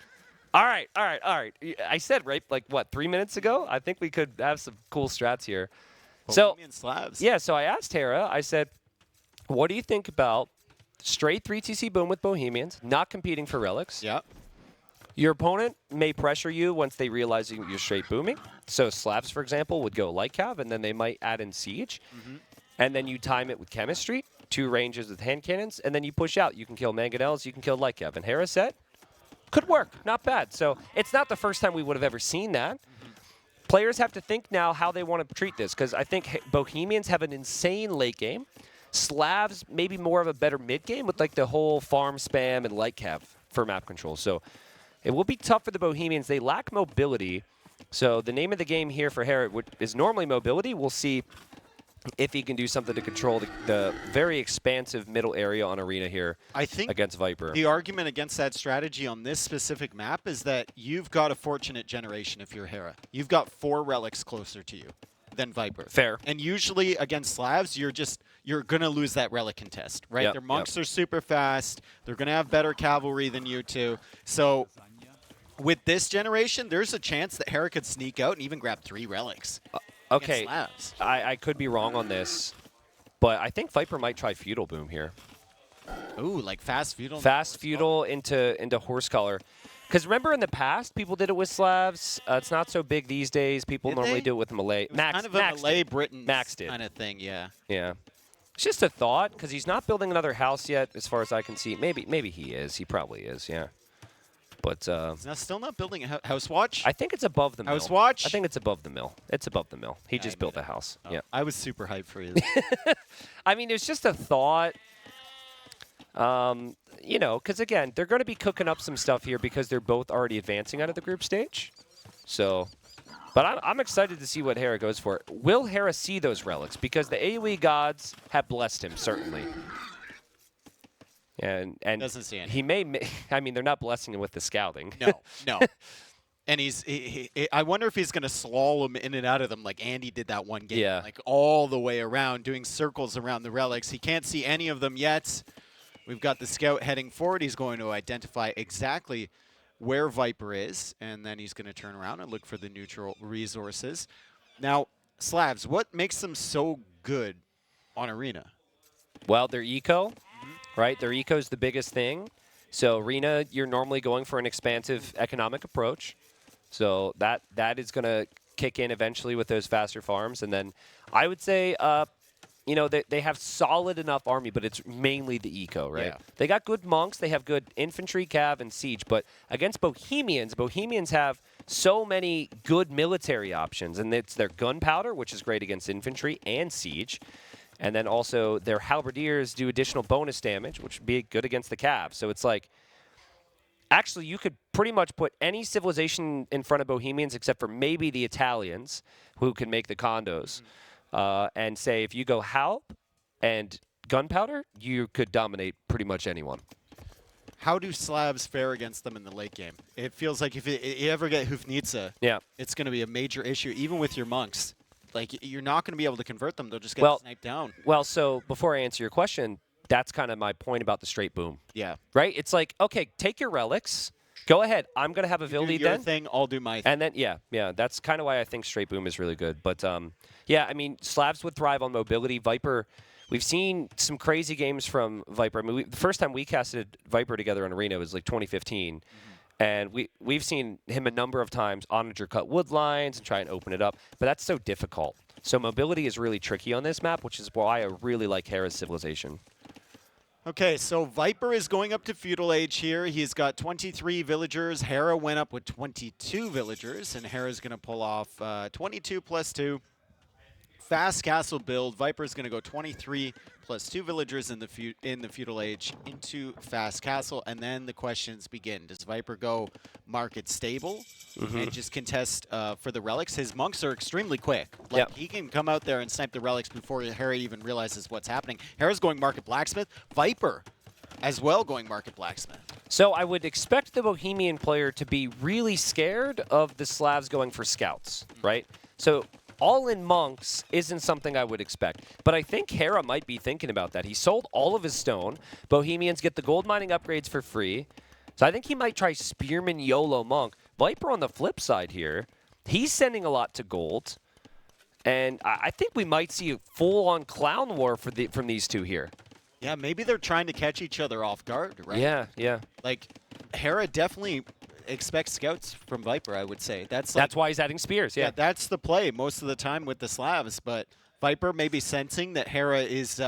All right. I said right, like what, 3 minutes ago? I think we could have some cool strats here. Bohemian Slavs. Yeah. So I asked Hera. I said, what do you think about straight 3TC boom with Bohemians, not competing for relics? Yeah. Your opponent may pressure you once they realize you're straight booming. So Slavs, for example, would go light cav, and then they might add in siege. And then you time it with chemistry, 2 ranges with hand cannons, and then you push out. You can kill mangonels, you can kill light cav. And Hera set could work, not bad. So it's not the first time we would have ever seen that. Players have to think now how they want to treat this, because I think Bohemians have an insane late game. Slavs maybe more of a better mid game with like the whole farm spam and light cav for map control. So it will be tough for the Bohemians. They lack mobility. So the name of the game here for Hera is normally mobility. We'll see if he can do something to control the very expansive middle area on Arena here against Viper. The argument against that strategy on this specific map is that you've got a fortunate generation if you're Hera. You've got 4 relics closer to you than Viper. Fair. And usually against Slavs, you're going to lose that relic contest, right? Yep, Their monks are super fast. They're going to have better cavalry than you two. So with this generation, there's a chance that Hera could sneak out and even grab 3 relics. Okay, I could be wrong on this. But I think Viper might try Feudal Boom here. Ooh, like fast feudal. Fast Feudal into Horse Color. Because remember in the past, people did it with Slavs. It's not so big these days. People Did normally they? do it with Malay. It was kind of a Malay Britain Max did. kind of thing, yeah. Yeah. It's just a thought, because he's not building another house yet, as far as I can see. Maybe he is. He probably is, yeah. But He's still not building a house watch? I think it's above the mill. House watch? I think it's above the mill. It's above the mill. He just built a house. Oh, Yeah. I was super hyped for you. I mean, it's just a thought. You know, because again, they're going to be cooking up some stuff here because they're both already advancing out of the group stage. So, but I'm excited to see what Hera goes for. Will Hera see those relics? Because the AoE gods have blessed him, certainly. And Doesn't see any. he may, I mean, they're not blessing him with the scouting. No. And I wonder if he's going to slalom in and out of them like Andy did that one game. Yeah. Like all the way around, doing circles around the relics. He can't see any of them yet. We've got the scout heading forward. He's going to identify exactly where Viper is, and then he's going to turn around and look for the neutral resources. Now, Slavs, what makes them so good on Arena? Well, their eco, right? Their eco is the biggest thing. So Arena, you're normally going for an expansive economic approach. So that is going to kick in eventually with those faster farms. And then I would say, you know, they have solid enough army, but it's mainly the eco, right? Yeah. They got good monks. They have good infantry, cav, and siege. But against Bohemians have so many good military options. And it's their gunpowder, which is great against infantry and siege. And then also their halberdiers do additional bonus damage, which would be good against the cav. So it's like, actually, you could pretty much put any civilization in front of Bohemians except for maybe the Italians, who can make the condos. And say if you go Halb and gunpowder, you could dominate pretty much anyone. How do Slavs fare against them in the late game? It feels like if you ever get Hufnitsa, it's going to be a major issue, even with your monks. Like, you're not going to be able to convert them. They'll just get sniped down. Well, so before I answer your question, that's kind of my point about the straight boom. Yeah. Right? It's like, okay, take your relics. Go ahead. I'm going to have ability do your then. thing, I'll do my thing. And then, yeah, that's kind of why I think straight boom is really good. But, yeah, I mean, Slavs would thrive on mobility. Viper, we've seen some crazy games from Viper. I mean, the first time we casted Viper together on Arena was like 2015. And we've seen him a number of times onager cut wood lines and try and open it up. But that's so difficult. So mobility is really tricky on this map, which is why I really like Hera's Civilization. Okay, so Viper is going up to Feudal Age here. He's got 23 villagers. Hera went up with 22 villagers, and Hera's going to pull off 22 plus 2. Fast castle build. Viper's going to go 23 plus 2 villagers in the Feudal Age into fast castle, and then the questions begin. Does Viper go market stable and just contest for the relics? His monks are extremely quick. Like, he can come out there and snipe the relics before Hera even realizes what's happening. Hera's going market blacksmith. Viper as well going market blacksmith. So I would expect the Bohemian player to be really scared of the Slavs going for scouts, right? So all-in monks isn't something I would expect. But I think Hera might be thinking about that. He sold all of his stone. Bohemians get the gold mining upgrades for free. So I think he might try Spearman YOLO Monk. Viper on the flip side here, he's sending a lot to gold. And I think we might see a full-on clown war from these two here. Yeah, maybe they're trying to catch each other off guard, right? Yeah. Like, Hera definitely expects scouts from Viper, I would say. That's why he's adding spears, yeah. That's the play most of the time with the Slavs. But Viper may be sensing that Hera is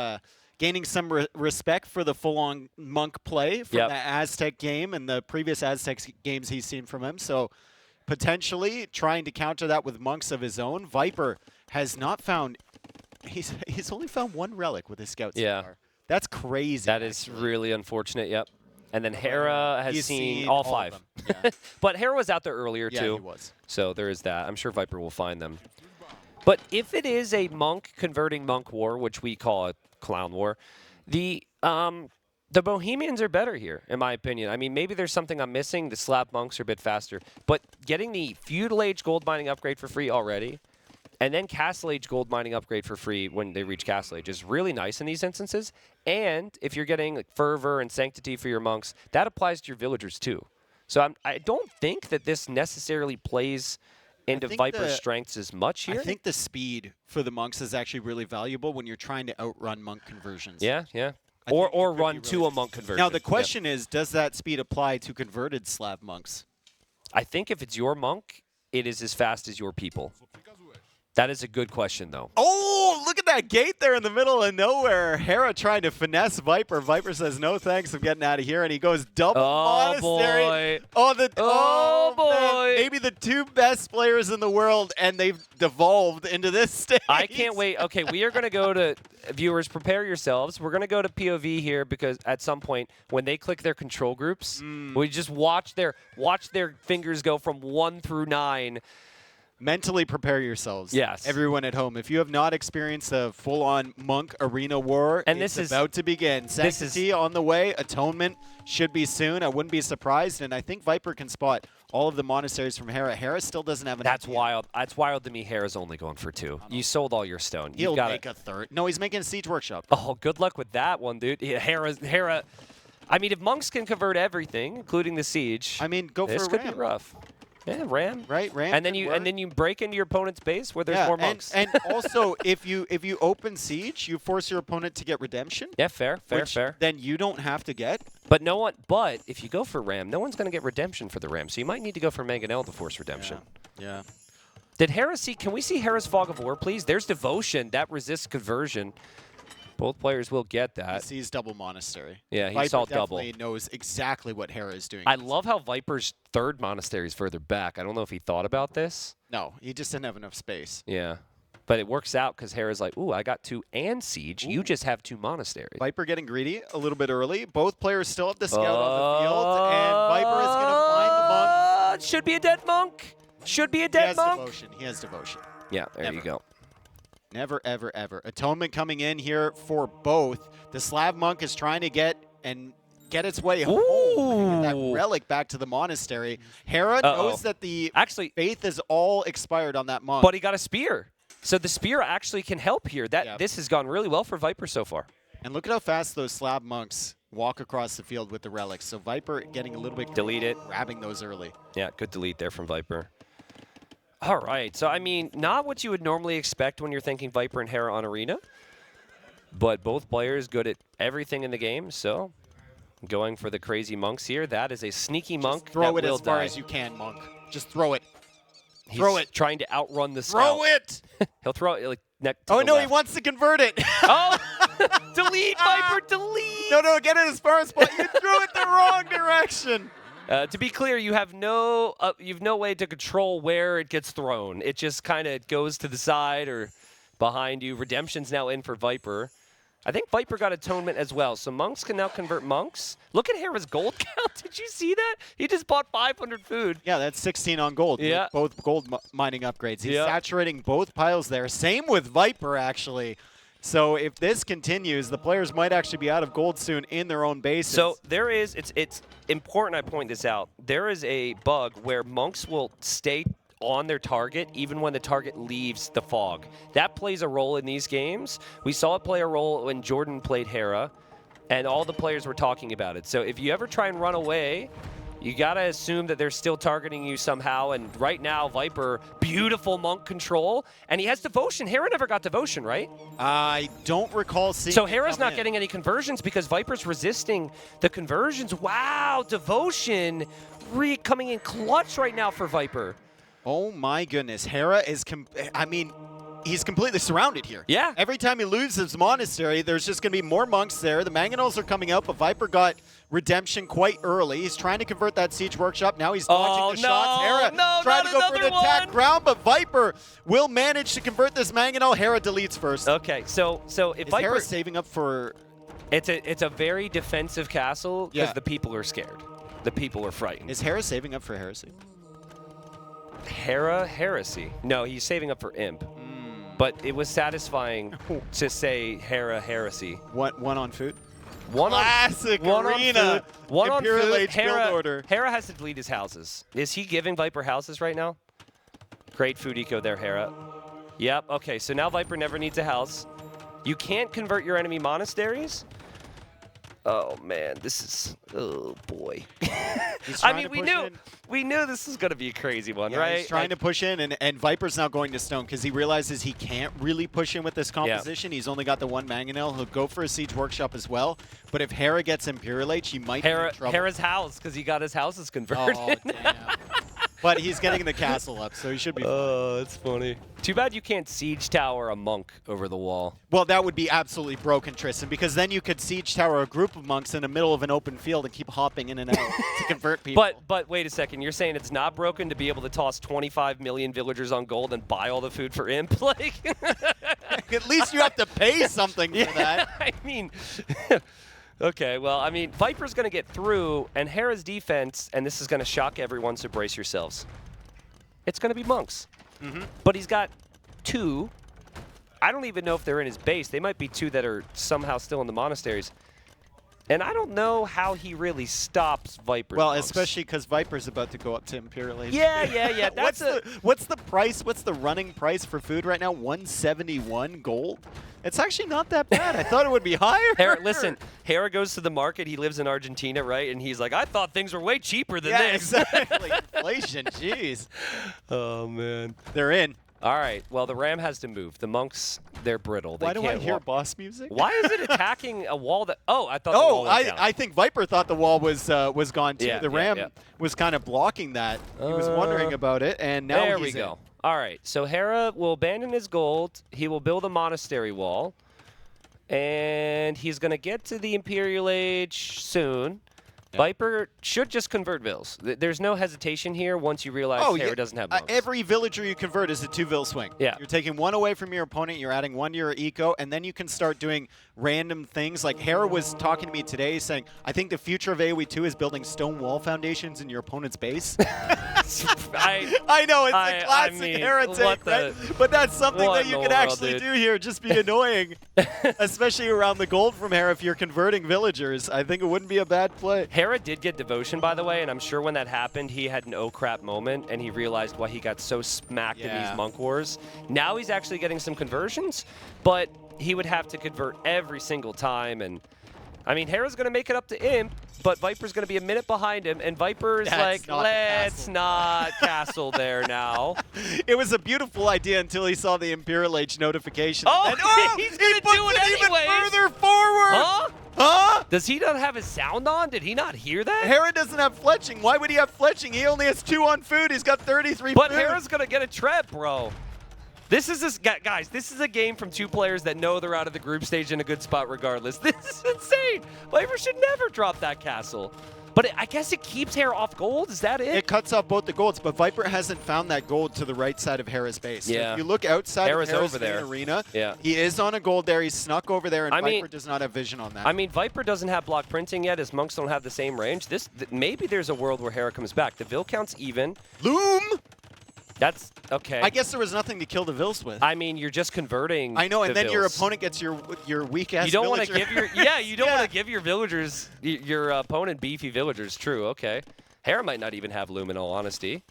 gaining some respect for the full-on monk play from the Aztec game and the previous Aztec games he's seen from him. So potentially trying to counter that with monks of his own. Viper has not found – he's only found one relic with his scouts so far. That's crazy. That is really unfortunate, yep. And then Hera has seen all 5. Yeah. But Hera was out there earlier, too. Yeah, he was. So there is that. I'm sure Viper will find them. But if it is a monk converting monk war, which we call a clown war, the Bohemians are better here, in my opinion. I mean, maybe there's something I'm missing. The Slav monks are a bit faster. But getting the Feudal Age gold mining upgrade for free already, and then Castle Age gold mining upgrade for free when they reach Castle Age is really nice in these instances. And if you're getting like Fervor and Sanctity for your monks, that applies to your villagers too. So I don't think that this necessarily plays into think Viper's strengths as much here. I think the speed for the monks is actually really valuable when you're trying to outrun monk conversions. Yeah, yeah. I think it Or could be run really to a good. monk conversion. Now the Yeah. question is, does that speed apply to converted Slav monks? I think if it's your monk, it is as fast as your people. That is a good question, though. Oh, look at that gate there in the middle of nowhere. Hera trying to finesse Viper. Viper says, no thanks, I'm getting out of here. And he goes double monastery. Boy. Oh, boy. man. Maybe the two best players in the world, and they've devolved into this stage. I can't wait. Okay, we are going to go to, viewers, prepare yourselves. We're going to go to POV here because at some point when they click their control groups, we just watch their fingers go from 1 through 9. Mentally prepare yourselves. Yes. Everyone at home. If you have not experienced a full-on monk arena war, And it's this is- about to begin. Sanctity on the way. Atonement should be soon. I wouldn't be surprised. And I think Viper can spot all of the monasteries from Hera. Hera still doesn't have an That's idea. wild. That's wild to me. Hera's only going for 2. You sold all your stone. He'll You've got make a third. No, he's making a siege workshop. Oh, good luck with that one, dude. Yeah, Hera. I mean, if monks can convert everything, including the siege, I mean, go for this a could ram. be rough. Yeah, ram. Right, ram. And then could you work. break into your opponent's base where there's Yeah, more monks. And also, if you open siege, you force your opponent to get redemption. yeah, fair. Which then you don't have to get. But if you go for ram, no one's going to get redemption for the ram. So you might need to go for Mangonel to force redemption. Yeah. Did Hera see? Can we see Hera's Fog of War, please? There's devotion that resists conversion. Both players will get He that. sees double monastery. Yeah, he Viper saw double. definitely knows exactly what Hera is doing. I love how Viper's third monastery is further back. I don't know if he thought about this. No, he just didn't have enough space. Yeah. But it works out because Hera's like, ooh, I got 2 and siege. You just have 2 monasteries. Viper getting greedy a little bit early. Both players still have the scout on the field, and Viper is going to find the monk. Should be a dead monk. Should be a He dead has monk. devotion. He has devotion. Yeah, there you Never. go. Never, ever, ever. Atonement coming in here for both. The Slav monk is trying to get its way home. And get that Ooh. relic back to the monastery. Hera knows that the Actually, faith is all expired on that monk. but he got a spear. So the spear actually can help here. Yeah. This has gone really well for Viper so far. And look at how fast those Slav monks walk across the field with the relics. So Viper getting a little bit Delete it. grabbing those early. Yeah, good delete there from Viper. All right. So, I mean, not what you would normally expect when you're thinking Viper and Hera on Arena. But both players good at everything in the game. So, going for the crazy monks here. That is a sneaky monk. Throw that it will as far die. as you can, monk. Just throw it. He's throw it. trying to outrun the scout. Throw it! He'll throw it like next to Oh, the no, he left. wants to convert it. Oh! Delete, Viper, delete! No, get it as far as possible. You threw it the wrong direction. To be clear, you have no way to control where it gets thrown. It just kind of goes to the side or behind you. Redemption's now in for Viper. I think Viper got Atonement as well, so monks can now convert monks. Look at Hera's gold count. Did you see that? He just bought 500 food. Yeah, that's 16 on gold. with Yeah. both gold mining upgrades. He's Yeah. saturating both piles there. Same with Viper, actually. So if this continues, the players might actually be out of gold soon in their own bases. So there is, it's important I point this out. There is a bug where monks will stay on their target even when the target leaves the fog. That plays a role in these games. We saw it play a role when Jordan played Hera, and all the players were talking about it. So if you ever try and run away, you got to assume that they're still targeting you somehow. And right now, Viper, beautiful monk control. And he has devotion. Hera never got devotion, right? I don't recall seeing So it Hera's come not in. getting any conversions because Viper's resisting the conversions. Wow, devotion coming in clutch right now for Viper. Oh my goodness. Hera is, he's completely surrounded here. Yeah. Every time he loses monastery, there's just going to be more monks there. The Mangonels are coming out, but Viper got redemption quite early. He's trying to convert that siege workshop. Now he's dodging the shots. Hera trying to go for an attack ground, but Viper will manage to convert this Mangonel. Hera deletes first. Okay, so if Is Viper, Hera saving up for... it's a very defensive castle because Yeah. the people are scared. The people are frightened. Is Hera saving up for heresy? Hera heresy. No, he's saving up for imp. But it was satisfying to say Hera heresy. One on food? Classic arena. One on Imperial food. Age build order. Hera has to delete his houses. Is he giving Viper houses right now? Great food eco there, Hera. Yep, okay, so now Viper never needs a house. You can't convert your enemy monasteries. Oh, man, this is... Oh, boy. He's I trying mean, to we push knew in. we knew this was going to be a crazy one, Yeah, right? he's trying to push in, and Viper's now going to Stone because he realizes he can't really push in with this composition. He's only got the one Mangonel. He'll go for a Siege Workshop as well. But if Hera gets Imperial H, he might be in trouble. Hera's house, because he got his houses converted. Oh, damn. But he's getting the castle up, so he should be fine. Oh, that's funny. Too bad you can't Siege Tower a monk over the wall. Well, that would be absolutely broken, Tristan, because then you could Siege Tower a group of monks in the middle of an open field and keep hopping in and out to convert people. But wait a second. You're saying it's not broken to be able to toss 25 million villagers on gold and buy all the food for Imp? Like, at least you have to pay something for that. I mean... Okay, well, I mean, Viper's going to get through, and Hera's defense, and this is going to shock everyone, so brace yourselves. It's going to be monks. But he's got 2. I don't even know if they're in his base. They might be 2 that are somehow still in the monasteries. And I don't know how he really stops Viper's monks. Especially because Viper's about to go up to Imperial Age. Yeah. What's the price? What's the running price for food right now? 171 gold? It's actually not that bad. I thought it would be higher. Listen, Hera goes to the market. He lives in Argentina, right? And he's like, I thought things were way cheaper than this. Exactly. Inflation, jeez. Oh, man. They're in. All right. Well, the ram has to move. The monks, they're brittle. They Why do I can't hear walk. boss music? Why is it attacking a wall that... Oh, I thought the wall went down. I think Viper thought the wall was gone, too. Yeah, the ram was kind of blocking that. He was wondering about it, and now there he's we go. in. All right. So Hera will abandon his gold. He will build a monastery wall. And he's going to get to the Imperial Age soon. Yep. Viper should just convert vills. There's no hesitation here once you realize Hera doesn't have monks. Every villager you convert is a 2-vill swing. Yeah. You're taking 1 away from your opponent, you're adding 1 to your eco, and then you can start doing random things. Like Hera was talking to me today saying, I think the future of AoE 2 is building stone wall foundations in your opponent's base. I know, it's a classic Hera take, right? But that's something that you can actually do here, just be annoying. Especially around the gold from Hera if you're converting villagers. I think it wouldn't be a bad play. Hera did get devotion, by the way, and I'm sure when that happened, he had an oh crap moment, and he realized why he got so smacked in these monk wars. Now he's actually getting some conversions, but he would have to convert every single time, and I mean, Hera's going to make it up to Imp, but Viper's going to be a minute behind him, and Viper's like, let's not castle there now. It was a beautiful idea until he saw the Imperial Age notification. Oh, and he's going to do it even anyways. further forward. Huh? Huh? Does he not have his sound on? Did he not hear that? Hera doesn't have fletching. Why would he have fletching? He only has 2 on food. He's got 33 But food. Hera's going to get a trap, bro. Guys, this is a game from 2 players that know they're out of the group stage in a good spot regardless. This is insane. Viper should never drop that castle. But I guess it keeps Hera off gold? Is that it? It cuts off both the golds, but Viper hasn't found that gold to the right side of Hera's base. Yeah. If you look outside Hera's of Hera's over there. arena, Yeah. he is on a gold there. He's snuck over there, and Viper does not have vision on that. I mean, Viper doesn't have block printing yet. His monks don't have the same range. Maybe there's a world where Hera comes back. The Vill count's even. Loom! That's okay. I guess there was nothing to kill the Vils with. I mean, you're just converting. I know, and then your Vills. opponent gets your weak ass. You don't want to give your you don't want to give your villagers your opponent beefy villagers. True. Okay. Hera might not even have loom in all honesty.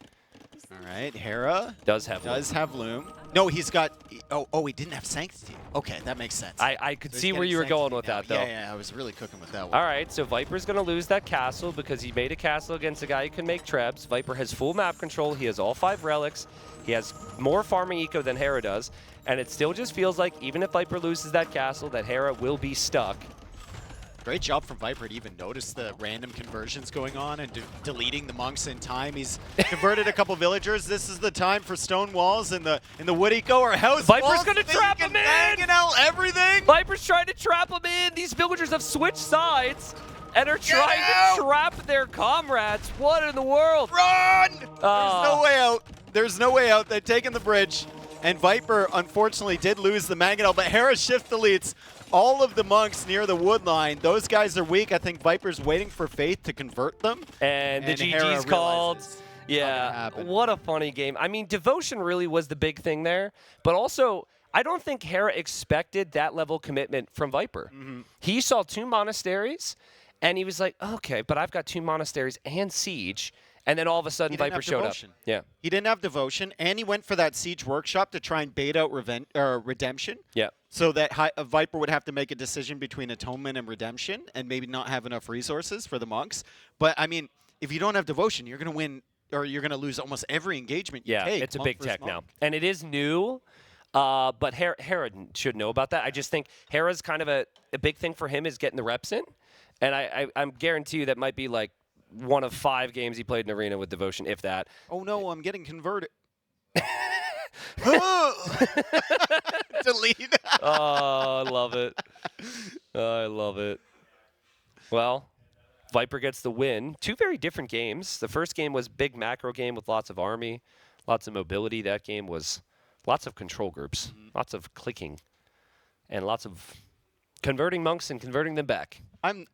All right, Hera does have loom. No, he's got. Oh, he didn't have sanctity. Okay, that makes sense. I could see where you were going with that, though. Yeah, I was really cooking with that one. All right, so Viper's going to lose that castle because he made a castle against a guy who can make trebs. Viper has full map control. He has all 5 relics. He has more farming eco than Hera does. And it still just feels like even if Viper loses that castle, that Hera will be stuck. Great job from Viper to even notice the random conversions going on and deleting the monks in time. He's converted a couple villagers. This is the time for stone walls in the wood eco or house Viper's walls. gonna trap him in! Banging out everything! Viper's trying to trap him in! These villagers have switched sides and are trying to trap their comrades. What in the world? Run! There's no way out. There's no way out. They've taken the bridge. And Viper, unfortunately, did lose the Mangonel, but Hera shift deletes all of the monks near the wood line. Those guys are weak. I think Viper's waiting for Faith to convert them. And the GG's called. Yeah, what a funny game. I mean, devotion really was the big thing there, but also I don't think Hera expected that level of commitment from Viper. He saw 2 monasteries, and he was like, okay, but I've got 2 monasteries and Siege. And then all of a sudden, Viper showed up. Yeah. He didn't have devotion, and he went for that Siege Workshop to try and bait out Redemption. Yeah. So that Viper would have to make a decision between Atonement and Redemption and maybe not have enough resources for the monks. But, I mean, if you don't have devotion, you're going to win or you're going to lose almost every engagement you take. It's a monk big versus tech now. monk. And it is new, but Hera should know about that. I just think Hera's kind of a big thing for him is getting the reps in. And I'm guarantee you that might be like one of 5 games he played in Arena with devotion, if that. Oh, no, I'm getting converted. Delete. Oh, I love it. I love it. Well, Viper gets the win. 2 very different games. The first game was big macro game with lots of army, lots of mobility. That game was lots of control groups, lots of clicking, and lots of converting monks and converting them back. I'm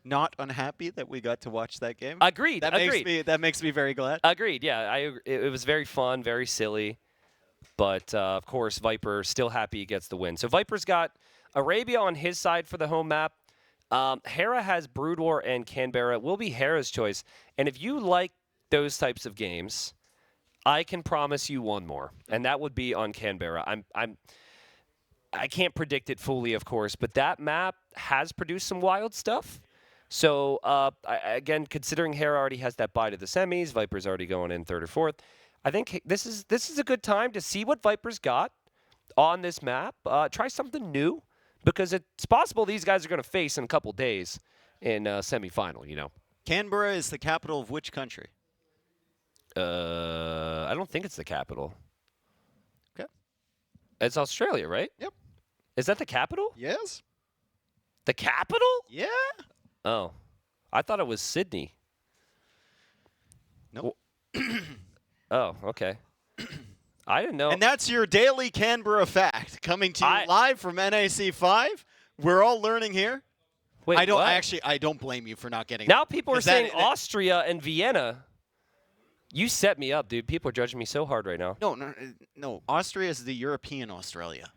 not unhappy that we got to watch that game. Agreed. That makes me very glad. Agreed. Yeah, it was very fun, very silly, but of course Viper still happy he gets the win. So Viper's got Arabia on his side for the home map. Hera has Brood War and Canberra. Will be Hera's choice. And if you like those types of games, I can promise you one more, and that would be on Canberra. I can't predict it fully, of course, but that map has produced some wild stuff. So, again, considering Hera already has that bye to the semis, Viper's already going in 3rd or 4th, I think this is a good time to see what Viper's got on this map. Try something new, because it's possible these guys are going to face in a couple days in semifinal, you know. Canberra is the capital of which country? I don't think it's the capital. Okay. It's Australia, right? Yep. Is that the capital? Yes. The capital? Yeah. Oh. I thought it was Sydney. Nope. Oh, okay. I didn't know. And that's your daily Canberra fact coming to you live from NAC 5. We're all learning here. Wait, I don't what? I don't blame you for not getting Now people are saying that, Austria and Vienna. You set me up, dude. People are judging me so hard right now. No. Austria is the European Australia.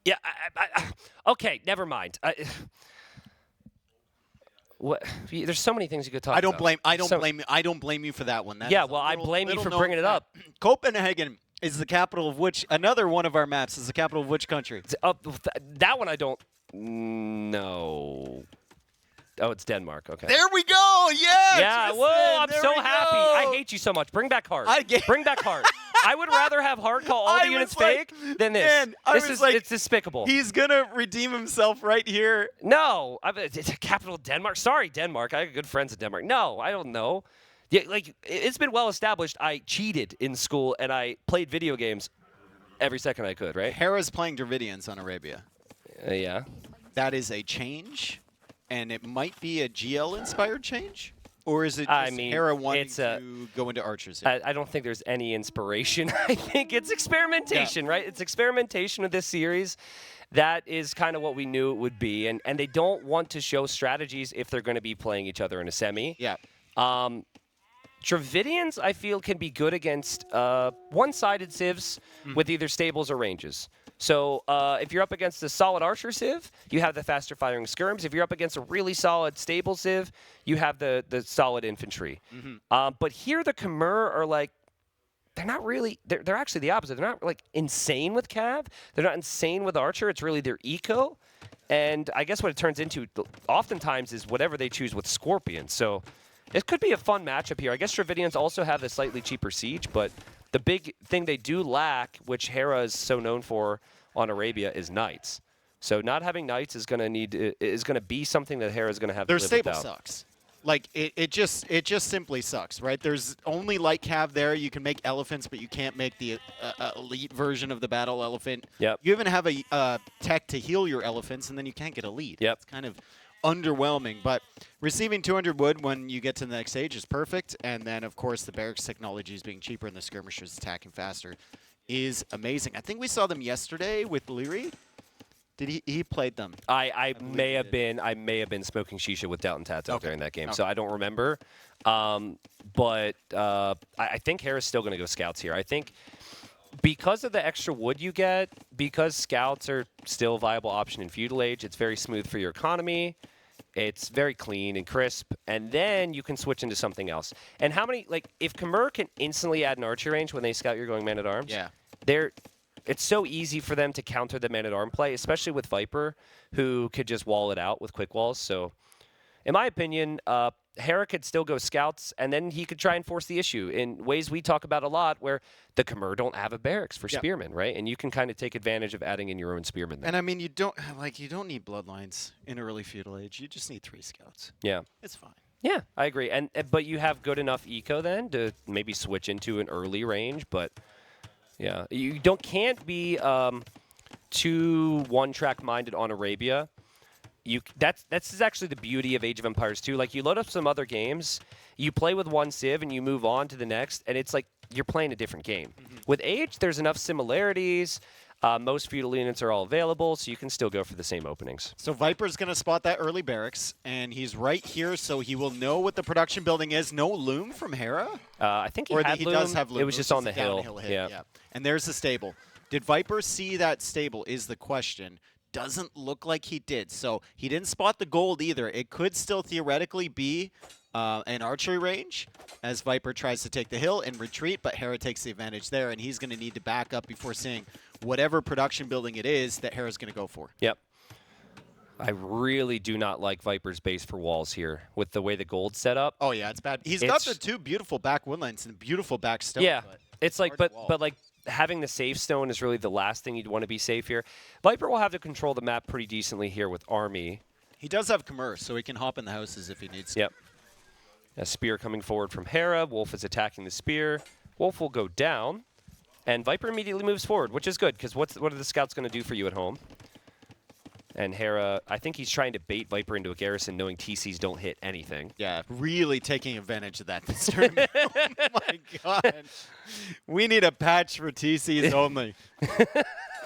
Yeah. Okay, never mind. What? There's so many things you could talk about. I don't blame you for that one. I blame you for bringing it up. Copenhagen is the capital of which? Another one of our maps is the capital of which country? That one I don't know. Oh, it's Denmark. Okay. There we go. Yeah. Yeah. Tristan, Whoa! I'm there so we happy. go. I hate you so much. Bring back Hart. Bring back Hart. I would rather have Hart call all the units fake than this. Man, It's despicable. He's gonna redeem himself right here. No, it's a capital of Denmark. Sorry, Denmark. I have good friends in Denmark. No, I don't know. Yeah, like it's been well established. I cheated in school and I played video games every second I could. Right? Hera's playing Dravidians on Arabia. Yeah. That is a change, and it might be a GL-inspired change, or is it just Hera wanting to go into archers here? I don't think there's any inspiration. I think it's experimentation, right? It's experimentation with this series. That is kind of what we knew it would be, and they don't want to show strategies if they're going to be playing each other in a semi. Yeah. Dravidians, I feel, can be good against one-sided civs with either stables or ranges. So if you're up against a solid archer civ, you have the faster firing skirms. If you're up against a really solid stable civ, you have the solid infantry. But here the Khmer are like, they're not really, they're actually the opposite. They're not like insane with cav. They're not insane with archer. It's really their eco. And I guess what it turns into oftentimes is whatever they choose with Scorpion. So it could be a fun matchup here. I guess Dravidians also have the slightly cheaper siege, but the big thing they do lack, which Hera is so known for on Arabia, is knights. So not having knights is going to be something that Hera is going to have to live without. Their stable sucks. Like it just simply sucks, right? There's only light cav there. You can make elephants, but you can't make the elite version of the battle elephant. Yep. You even have a tech to heal your elephants, and then you can't get elite. Yep. It's kind of underwhelming, but receiving 200 wood when you get to the next stage is perfect, and then of course the barracks technologies being cheaper and the skirmishers attacking faster is amazing. I think we saw them yesterday with Leary. Did he played them? I may have been smoking shisha with Doubtin Tato during that game, so I don't remember. But I think Hera's still going to go scouts here. I think because of the extra wood you get, because scouts are still a viable option in feudal age, it's very smooth for your economy. It's very clean and crisp, and then you can switch into something else. And how many, like, if Khmer can instantly add an archer range when they scout your going man-at-arms, it's so easy for them to counter the man-at-arm play, especially with Viper, who could just wall it out with quick walls. So, in my opinion, Hera could still go scouts, and then he could try and force the issue in ways we talk about a lot, where the Khmer don't have a barracks for spearmen, right? And you can kind of take advantage of adding in your own spearmen there. And I mean, you don't need bloodlines in early feudal age. You just need 3 scouts. Yeah. It's fine. Yeah, I agree. And but you have good enough eco then to maybe switch into an early range, but yeah, you can't be too one-track minded on Arabia. That's actually the beauty of Age of Empires 2. Like, you load up some other games, you play with one civ and you move on to the next, and it's like you're playing a different game. With Age, there's enough similarities. Most feudal units are all available, so you can still go for the same openings. So Viper's going to spot that early barracks, and he's right here, so he will know what the production building is. No loom from Hera? I think he he loom. does have loom. It was just on the hill. Hit, yeah. And there's the stable. Did Viper see that stable is the question. Doesn't look like he did. So he didn't spot the gold either. It could still theoretically be an archery range as Viper tries to take the hill and retreat, but Hera takes the advantage there, and he's going to need to back up before seeing whatever production building it is that Hera's going to go for. Yep. I really do not like Viper's base for walls here with the way the gold's set up. Oh, yeah, it's bad. He's got the 2 beautiful back woodlands and beautiful back stone. Yeah, it's like, but wall. like, having the safe stone is really the last thing you'd want to be safe here. Viper will have to control the map pretty decently here with army. He does have commerce, so he can hop in the houses if he needs to. Yep. A spear coming forward from Hera. Wolf is attacking the spear. Wolf will go down, and Viper immediately moves forward, which is good, because what are the scouts going to do for you at home? And Hera, I think he's trying to bait Viper into a garrison, knowing TCs don't hit anything. Yeah, really taking advantage of that this tournament. Oh my god. We need a patch for TCs only.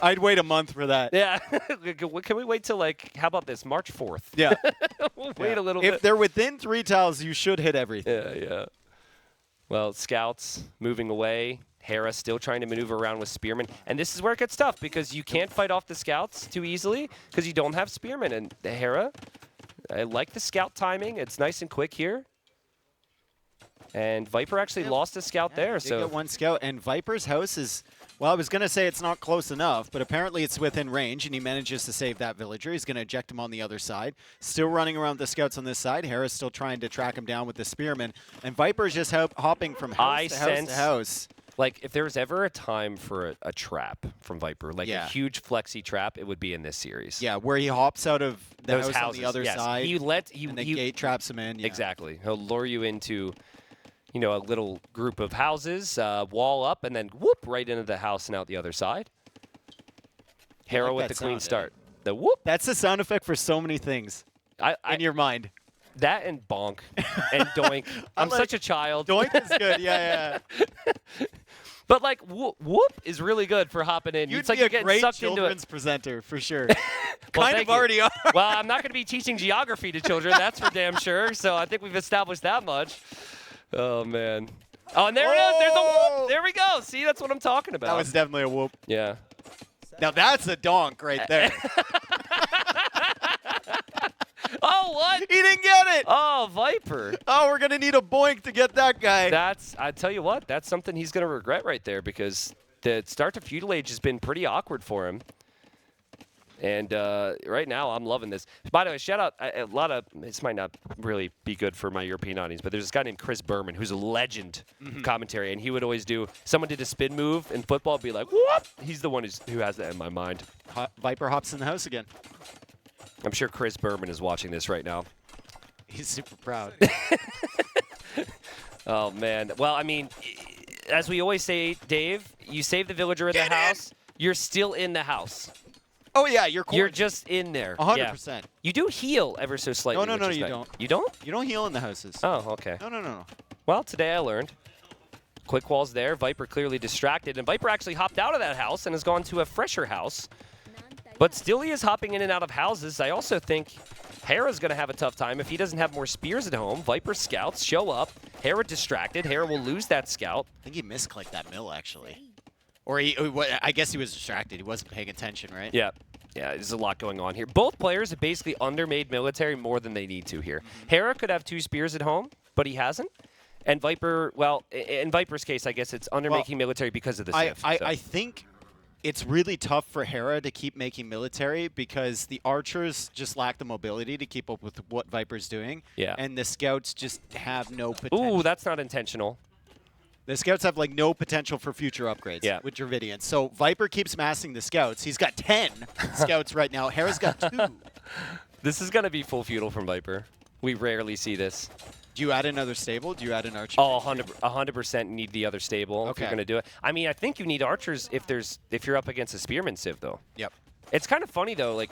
I'd wait a month for that. Yeah. Can we wait till, like, how about this, March 4th? Yeah. We'll wait a little bit. If they're within 3 tiles, you should hit everything. Yeah. Well, scouts moving away. Hera still trying to maneuver around with spearmen. And this is where it gets tough, because you can't fight off the scouts too easily because you don't have spearmen. And Hera, I like the scout timing. It's nice and quick here. And Viper actually lost a scout there. They got 1 scout, and Viper's house is, well, I was going to say it's not close enough, but apparently it's within range, and he manages to save that villager. He's going to eject him on the other side. Still running around the scouts on this side. Hera's still trying to track him down with the spearmen, and Viper's just hopping from house to house to house. Like, if there was ever a time for a trap from Viper, like a huge flexi trap, it would be in this series. Yeah, where he hops out of the those house houses on the other side, and the gate traps him in. Yeah. Exactly. He'll lure you into, you know, a little group of houses, wall up, and then whoop right into the house and out the other side. Hera with the clean start. The whoop. That's the sound effect for so many things in your mind. That and bonk and doink. I'm such a child. Doink is good. Yeah. But, like, whoop is really good for hopping in. You'd it's like be you're a getting great sucked into children's it. presenter, for sure. Well, kind of already are. Well, I'm not going to be teaching geography to children. That's for damn sure. So I think we've established that much. Oh, man. Oh, and there it is. There's a whoop. There we go. See, that's what I'm talking about. That was definitely a whoop. Yeah. Now that's a donk right there. Oh, what? He didn't get it. Oh, Viper. Oh, we're going to need a boink to get that guy. I tell you what, that's something he's going to regret right there, because the start to feudal age has been pretty awkward for him. And right now, I'm loving this. By the way, shout out this might not really be good for my European audience, but there's this guy named Chris Berman who's a legend commentary, and he would always someone did a spin move in football, be like, whoop! He's the one who has that in my mind. Viper hops in the house again. I'm sure Chris Berman is watching this right now. He's super proud. Oh, man. Well, I mean, as we always say, Dave, you save the villager in the house, you're still in the house. Oh, yeah, you're just in there. 100%. Yeah. You do heal ever so slightly. No, you don't. You don't? You don't heal in the houses. Oh, okay. No. Well, today I learned. Quick walls there. Viper clearly distracted. And Viper actually hopped out of that house and has gone to a fresher house. But still he is hopping in and out of houses. I also think Hera's going to have a tough time if he doesn't have more spears at home. Viper scouts show up. Hera distracted. Hera will lose that scout. I think he misclicked that mill, actually. Or I guess he was distracted. He wasn't paying attention, right? Yeah. Yeah, there's a lot going on here. Both players have basically undermade military more than they need to here. Hera could have 2 spears at home, but he hasn't. And Viper, well, in Viper's case, I guess it's undermaking military because of the Sith. I think it's really tough for Hera to keep making military because the archers just lack the mobility to keep up with what Viper's doing. Yeah. And the scouts just have no potential. Ooh, that's not intentional. The scouts have like no potential for future upgrades with Dravidian. So Viper keeps massing the scouts. He's got 10 scouts right now. Hera's got 2. This is going to be full feudal from Viper. We rarely see this. Do you add another stable? Do you add an archer? Oh, 100% need the other stable if you're going to do it. I mean, I think you need archers if you're up against a spearman civ, though. Yep. It's kind of funny, though. Like,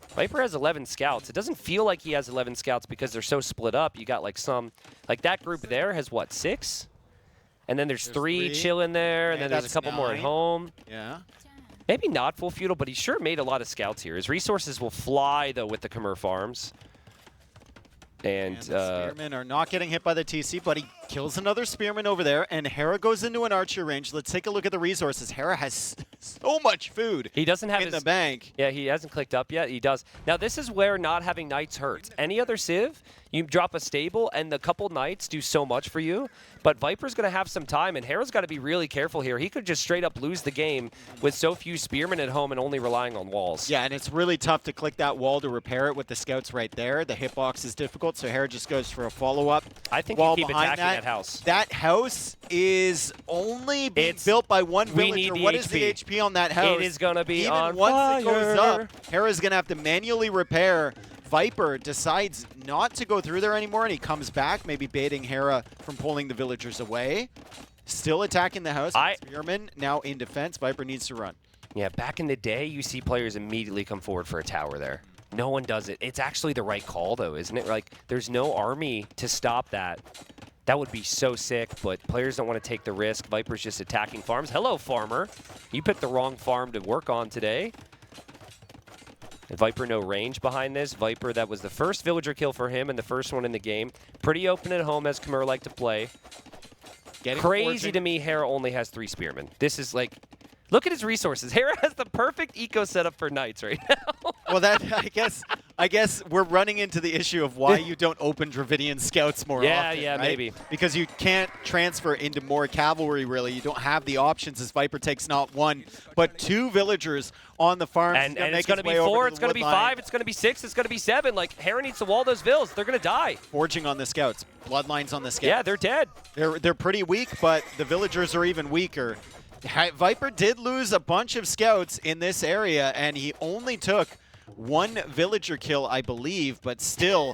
Viper has 11 scouts. It doesn't feel like he has 11 scouts because they're so split up. You got, like, like, that group there has, what, 6? And then there's 3 chilling there, and then there's a couple 9. more at home. Yeah. Maybe not full feudal, but he sure made a lot of scouts here. His resources will fly, though, with the Khmer farms. And the spearmen are not getting hit by the TC, but he kills another spearman over there, and Hera goes into an archer range. Let's take a look at the resources. Hera has so much food. He doesn't have in the bank. Yeah, he hasn't clicked up yet. He does. Now, this is where not having knights hurts. Any other civ, you drop a stable, and the couple knights do so much for you. But Viper's going to have some time, and Hera's got to be really careful here. He could just straight up lose the game with so few spearmen at home and only relying on walls. Yeah, and it's really tough to click that wall to repair it with the scouts right there. The hitbox is difficult, so Hera just goes for a follow-up. I think you keep attacking that house. That house is only being built by one villager. What is the HP on that house? It is going to be Even on once fire. It goes up, Hera's going to have to manually repair. Viper decides not to go through there anymore, and he comes back, maybe baiting Hera from pulling the villagers away. Still attacking the house. Spearman now in defense. Viper needs to run. Yeah, back in the day, you see players immediately come forward for a tower there. No one does it. It's actually the right call, though, isn't it? Like, there's no army to stop that. That would be so sick, but players don't want to take the risk. Viper's just attacking farms. Hello, farmer. You picked the wrong farm to work on today. Viper no range behind this. Viper, that was the first villager kill for him and the first one in the game. Pretty open at home as Khmer like to play. Crazy to me, Hera only has 3 spearmen. This is like, look at his resources. Hera has the perfect eco setup for knights right now. Well, that I guess we're running into the issue of why you don't open Dravidian scouts more often. Yeah, right? maybe. Because you can't transfer into more cavalry, really. You don't have the options as Viper takes not 1, but 2 villagers on the farm. And it's going to be 4, it's going to be 5, it's going to be 6, it's going to be 7. Like, Hera needs to wall those vills. They're going to die. Forging on the scouts. Bloodlines on the scouts. Yeah, they're dead. They're pretty weak, but the villagers are even weaker. Viper did lose a bunch of scouts in this area, and he only took 1 villager kill, I believe, but still,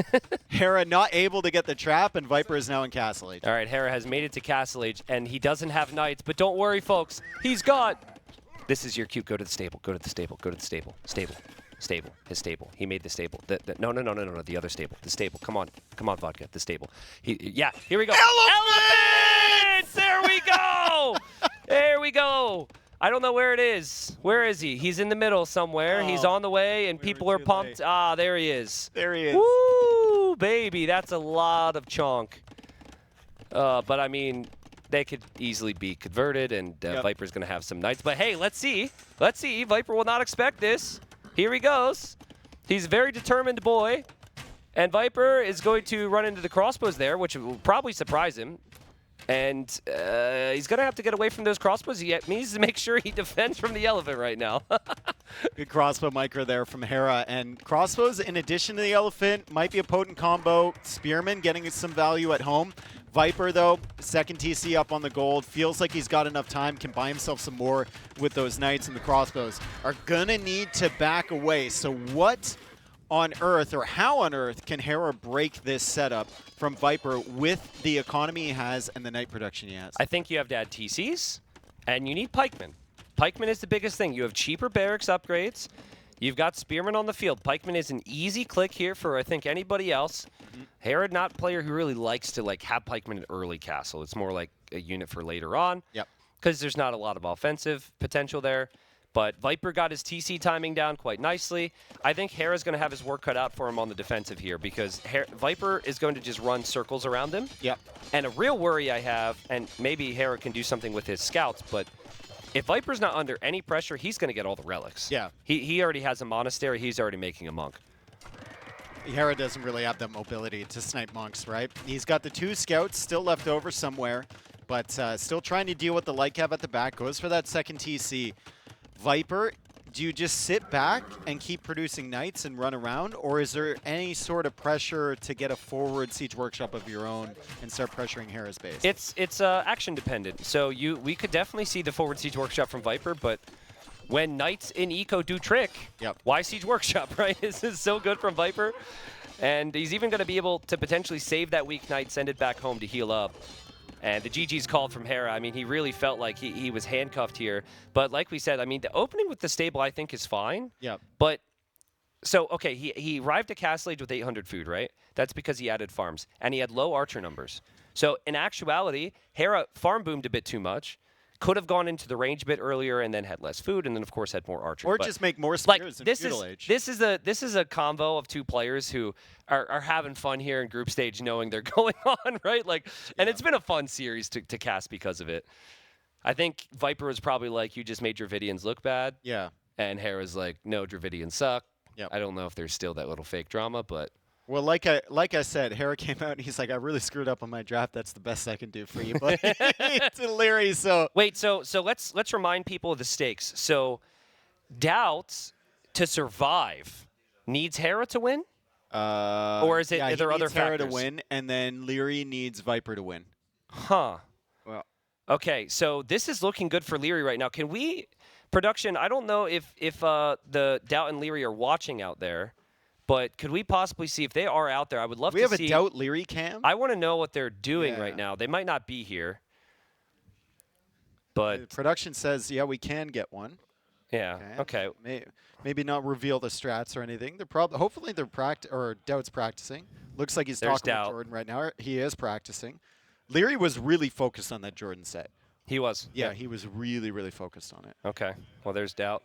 Hera not able to get the trap, and Viper is now in Castle Age. All right, Hera has made it to Castle Age, and he doesn't have knights, but don't worry, folks. He's got... This is your cue. Go to the stable. Go to the stable. Go to the stable. Stable. Stable. His stable. He made the stable. No. The other stable. The stable. Come on. Come on, Vodka. The stable. Yeah, here we go. Elephants! There we go! There we go. I don't know where it is. Where is he? He's in the middle somewhere. He's on the way, and people are pumped. Ah, there he is. There he is. Woo, baby. That's a lot of chunk. But, I mean, they could easily be converted, and Viper's going to have some knights. But, hey, let's see. Let's see. Viper will not expect this. Here he goes. He's a very determined boy. And Viper is going to run into the crossbows there, which will probably surprise him. And he's going to have to get away from those crossbows. He needs to make sure he defends from the elephant right now. Good crossbow micro there from Hera. And crossbows, in addition to the elephant, might be a potent combo. Spearman getting some value at home. Viper, though, second TC up on the gold. Feels like he's got enough time. Can buy himself some more with those knights, and the crossbows are going to need to back away. So what on earth, or how on earth, can Hera break this setup from Viper with the economy he has and the knight production he has? I think you have to add TCs, and you need pikemen. Pikemen is the biggest thing. You have cheaper barracks upgrades. You've got spearmen on the field. Pikeman is an easy click here for, I think, anybody else. Hera, not a player who really likes to have pikemen in early castle. It's more like a unit for later on. Yep. Because there's not a lot of offensive potential there. But Viper got his TC timing down quite nicely. I think Hera's going to have his work cut out for him on the defensive here because Viper is going to just run circles around him. Yep. And a real worry I have, and maybe Hera can do something with his scouts, but if Viper's not under any pressure, he's going to get all the relics. Yeah. He already has a monastery. He's already making a monk. Hera doesn't really have that mobility to snipe monks, right? He's got the 2 scouts still left over somewhere, but still trying to deal with the light cav at the back. Goes for that second TC. Viper, do you just sit back and keep producing knights and run around, or is there any sort of pressure to get a forward siege workshop of your own and start pressuring Hera's base? It's action dependent. So we could definitely see the forward siege workshop from Viper, but when knights in eco do trick, why siege workshop, right? This is so good from Viper, and he's even going to be able to potentially save that weak knight, send it back home to heal up. And the GG's called from Hera. I mean, he really felt like he was handcuffed here. But like we said, I mean, the opening with the stable, I think, is fine. Yep. But, so, okay, he arrived at Castle Age with 800 food, right? That's because he added farms. And he had low archer numbers. So, in actuality, Hera farm boomed a bit too much. Could have gone into the range a bit earlier and then had less food, and then of course had more archers. Or just make more spears in Feudal Age. This is a combo of two players who are having fun here in group stage, knowing they're going on, right? Like, and it's been a fun series to cast because of it. I think Viper was probably like, you just made Dravidians look bad. Yeah. And Hera's like, no, Dravidians suck. Yep. I don't know if there's still that little fake drama, but. Well, like I said, Hera came out and he's like, I really screwed up on my draft. That's the best I can do for you, but it's hilarious. So wait, so let's remind people of the stakes. So, Doubt to survive needs Hera to win, or is it? Yeah, are there he other needs Hera factors? to win, and then Leary needs Viper to win. Huh. Well, okay, so this is looking good for Leary right now. Can we, production? I don't know if the Doubt and Leary are watching out there. But could we possibly see if they are out there? I would love to see. We have a Doubt Leary cam? I want to know what they're doing right now. They might not be here. But production says, yeah, we can get one. Yeah. Okay. Maybe not reveal the strats or anything. They're probably hopefully they're Doubt's practicing. Looks like he's talking with Jordan right now. He is practicing. Leary was really focused on that Jordan set. He was. Yeah, he was really, really focused on it. Okay. Well, there's Doubt.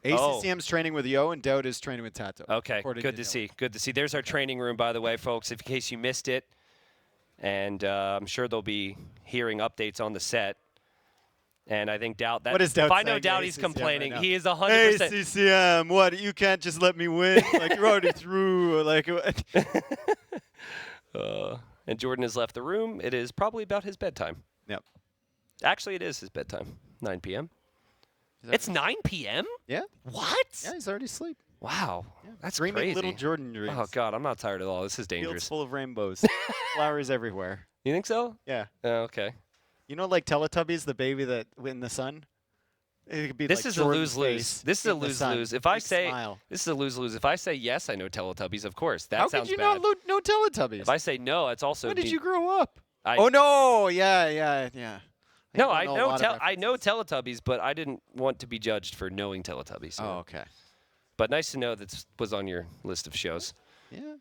ACCM's training with Yo, and Doubt is training with Tato. Okay, good to see. Good to see. There's our training room, by the way, folks, in case you missed it. And I'm sure they'll be hearing updates on the set. And I think Doubt that. What is Doubt if I know saying Doubt, to he's ACCM complaining. right He is 100%. ACCM, what? You can't just let me win? Like, you're already through. Like, and Jordan has left the room. It is probably about his bedtime. Yep. Actually, it is his bedtime. 9 p.m. It's 9 p.m.? Yeah. What? Yeah, he's already asleep. Wow. Yeah. That's Dreaming crazy. little Jordan dreams. Oh, God, I'm not tired at all. This is Fields dangerous. full of rainbows. Flowers everywhere. You think so? Yeah. Okay. You know, like Teletubbies, the baby that in the sun? It could be this like is Jordan's a lose-lose. face This is a in the sun. lose-lose. If I Just say smile. this is a lose-lose. If I say yes, I know Teletubbies. Of course, that How sounds could you bad. not know Teletubbies? If I say no, it's also. When did you grow up? I, oh no! Yeah. No, don't I know a know. lot of I know Teletubbies, but I didn't want to be judged for knowing Teletubbies. Oh, okay. But nice to know that was on your list of shows. Yeah.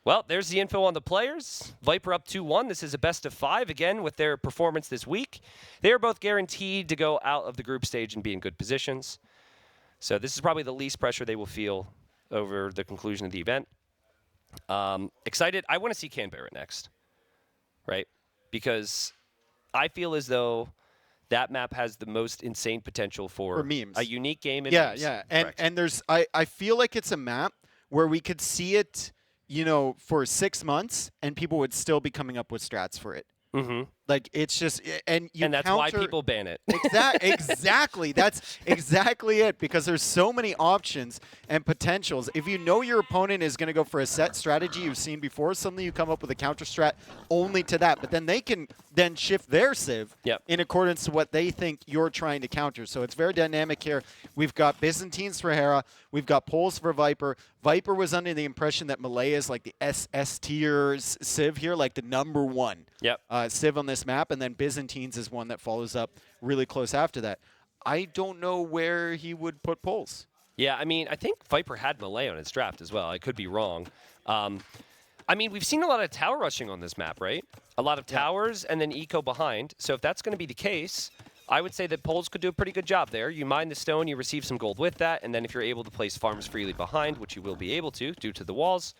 Well, there's the info on the players. Viper up 2-1. This is a best of 5 again with their performance this week. They are both guaranteed to go out of the group stage and be in good positions. So this is probably the least pressure they will feel over the conclusion of the event. Excited. I want to see Canberra next, right? Because I feel as though that map has the most insane potential for memes. a unique game. In memes. Yeah. Correct. And there's I feel like it's a map where we could see it, for 6 months, and people would still be coming up with strats for it. Mm-hmm. Like, it's just, and that's why people ban it. Exactly. That's exactly it, because there's so many options and potentials. If you know your opponent is going to go for a set strategy you've seen before, suddenly you come up with a counter strat only to that. But then they can then shift their civ in accordance to what they think you're trying to counter. So it's very dynamic here. We've got Byzantines for Hera. We've got Poles for Viper. Viper was under the impression that Malaya is like the SS tier civ here, like the #1 civ on this map. And then Byzantines is one that follows up really close after that. I don't know where he would put Poles. Yeah, I mean, I think Viper had Malay on its draft as well. I could be wrong. I mean, we've seen a lot of tower rushing on this map, right? A lot of towers and then eco behind. So if that's going to be the case, I would say that Poles could do a pretty good job there. You mine the stone, you receive some gold with that, and then if you're able to place farms freely behind, which you will be able to due to the walls,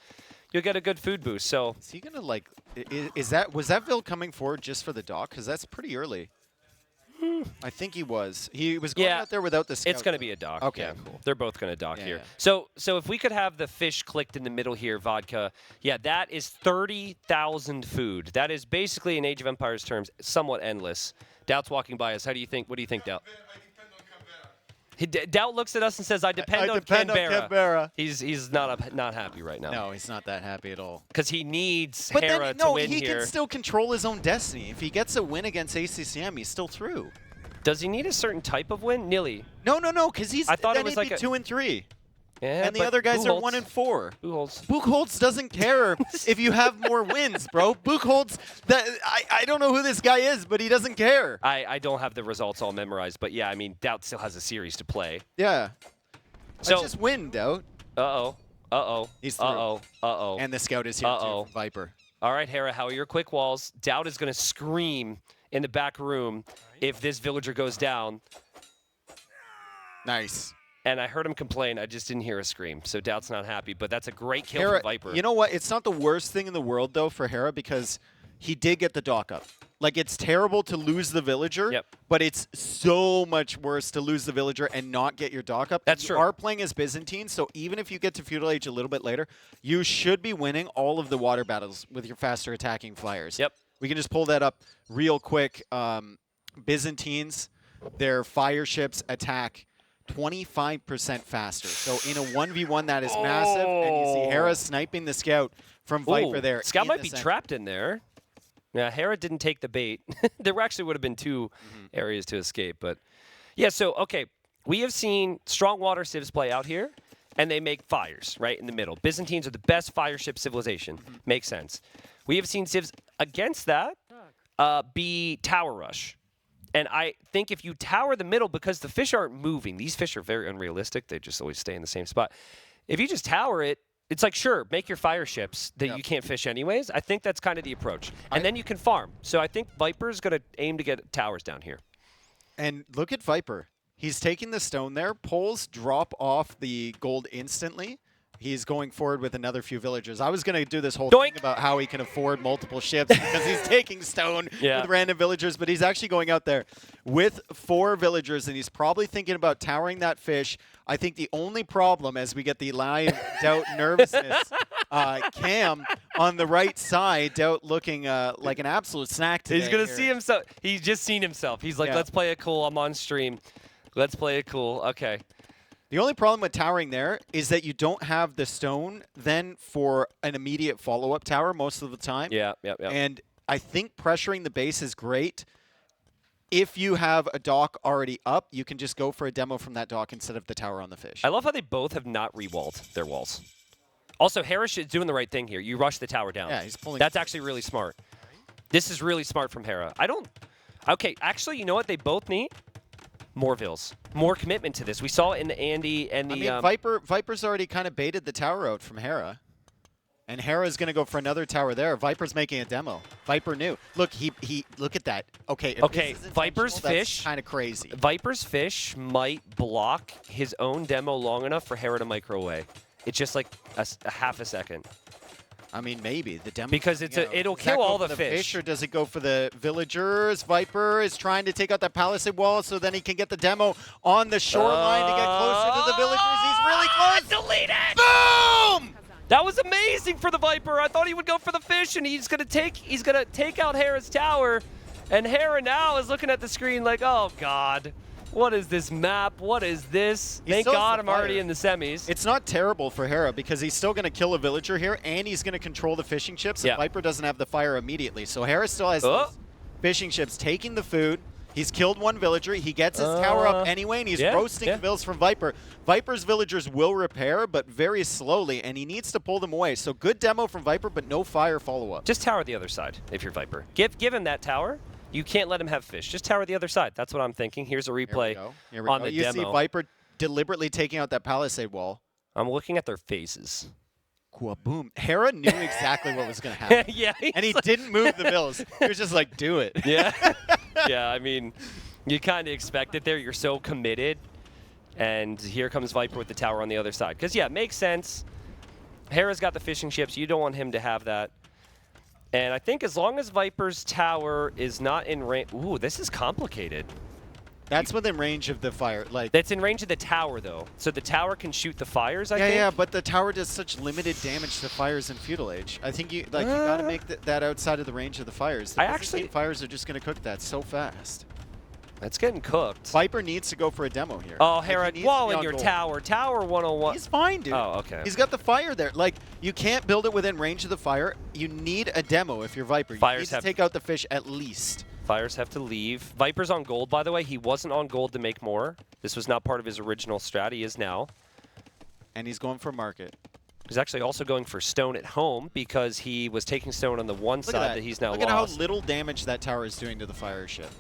you'll get a good food boost. So is he gonna was that Vil coming forward just for the dock? Because that's pretty early. I think he was. He was going out there without the scout. It's going to be a dock. Okay, yeah. cool. They're both going to dock here. Yeah. So if we could have the fish clicked in the middle here, vodka, yeah, that is 30,000 food. That is basically, in Age of Empires terms, somewhat endless. Doubt's walking by us. What do you think, Doubt? Doubt looks at us and says, I depend on Canberra. He's not happy right now. No, he's not that happy at all. Because he needs Hera to win he here. can still control his own destiny. If he gets a win against ACCM, he's still through. Does he need a certain type of win? Nilly. No, because he's. I thought then it was he'd like be 2 and 3. Yeah, and the other guys are 1 and 4. Buchholz doesn't care if you have more wins, bro. Buchholz, I don't know who this guy is, but he doesn't care. I don't have the results all memorized, but yeah, I mean, Doubt still has a series to play. Yeah. So just win, Doubt. He's through. Uh-oh. And the scout is here too, from Viper. All right, Hera, how are your quick walls? Doubt is going to scream in the back room if this villager goes down. Nice. And I heard him complain. I just didn't hear a scream. So Doubt's not happy. But that's a great kill Hera, from Viper. You know what? It's not the worst thing in the world, though, for Hera because he did get the dock up. Like, it's terrible to lose the villager, but it's so much worse to lose the villager and not get your dock up. That's true. You are playing as Byzantine, so even if you get to Feudal Age a little bit later, you should be winning all of the water battles with your faster attacking flyers. Yep. We can just pull that up real quick. Byzantines, their fire ships attack 25% faster. So in a 1v1, that is massive. And you see Hera sniping the scout from Viper there. Scout might be trapped in there. Yeah, Hera didn't take the bait. There actually would have been 2 areas to escape. But yeah, so, okay. We have seen strong water civs play out here, and they make fires right in the middle. Byzantines are the best fire ship civilization. Makes sense. We have seen civs against that be tower rush. And I think if you tower the middle, because the fish aren't moving, these fish are very unrealistic. They just always stay in the same spot. If you just tower it, it's like, sure, make your fire ships that you can't fish anyways. I think that's kind of the approach. And then you can farm. So I think Viper's going to aim to get towers down here. And look at Viper. He's taking the stone there. Poles drop off the gold instantly. He's going forward with another few villagers. I was going to do this whole thing about how he can afford multiple ships because he's taking stone with random villagers, but he's actually going out there with 4 villagers, and he's probably thinking about towering that fish. I think the only problem as we get the live Doubt nervousness cam on the right side, Doubt looking like an absolute snack today. He's going to see himself. He's just seen himself. He's like, let's play it cool. I'm on stream. Let's play it cool. Okay. The only problem with towering there is that you don't have the stone then for an immediate follow-up tower most of the time. Yeah. And I think pressuring the base is great. If you have a dock already up, you can just go for a demo from that dock instead of the tower on the fish. I love how they both have not re-walled their walls. Also, Hera is doing the right thing here. You rush the tower down. Yeah, he's pulling. That's actually really smart. This is really smart from Hera. Okay, actually, you know what they both need? More vills. More commitment to this. We saw it in the Andy and the... I mean, Viper's already kind of baited the tower out from Hera. And Hera's going to go for another tower there. Viper's making a demo. Viper knew. Look, look at that. Okay, Viper's fish... kind of crazy. Viper's fish might block his own demo long enough for Hera to micro away. It's just like a half a second. I mean, maybe the demo because it'll kill all the fish. Or does it go for the villagers? Viper is trying to take out that palisade wall so then he can get the demo on the shoreline to get closer to the villagers. He's really close. Delete it! Boom! That was amazing for the Viper. I thought he would go for the fish, and he's gonna take out Hera's tower, and Hera now is looking at the screen like, oh god. What is this map? What is this? Thank God I'm already in the semis. It's not terrible for Hera because he's still going to kill a villager here, and he's going to control the fishing ships, and Viper doesn't have the fire immediately. So Hera still has those fishing ships taking the food. He's killed one villager. He gets his tower up anyway, and he's roasting vills from Viper. Viper's villagers will repair, but very slowly, and he needs to pull them away. So good demo from Viper, but no fire follow-up. Just tower the other side if you're Viper. Give him that tower. You can't let him have fish. Just tower the other side. That's what I'm thinking. Here's a replay on the demo. You see Viper deliberately taking out that palisade wall. I'm looking at their faces. Boom. Hera knew exactly what was going to happen. And he didn't move the vills. He was just like, do it. Yeah. Yeah, I mean, you kind of expect it there. You're so committed. And here comes Viper with the tower on the other side. Because, yeah, it makes sense. Hera's got the fishing ships. You don't want him to have that. And I think as long as Viper's tower is not in range... Ooh, this is complicated. That's within range of the fire. Like That's in range of the tower, though. So the tower can shoot the fires, I think? Yeah, but the tower does such limited damage to fires in Feudal Age. I think you gotta make that outside of the range of the fires. The Byzantine fires are just gonna cook that so fast. That's getting cooked. Viper needs to go for a demo here. Oh, Hera, wall in your goal. tower. Tower 101. He's fine, dude. Oh, okay. He's got the fire there. Like, you can't build it within range of the fire. You need a demo if you're Viper. You need to take out the fish at least. Fires have to leave. Viper's on gold, by the way. He wasn't on gold to make more. This was not part of his original strat. He is now. And he's going for market. He's actually also going for stone at home because he was taking stone on the one side that he's now lost. Look at how little damage that tower is doing to the fire ship.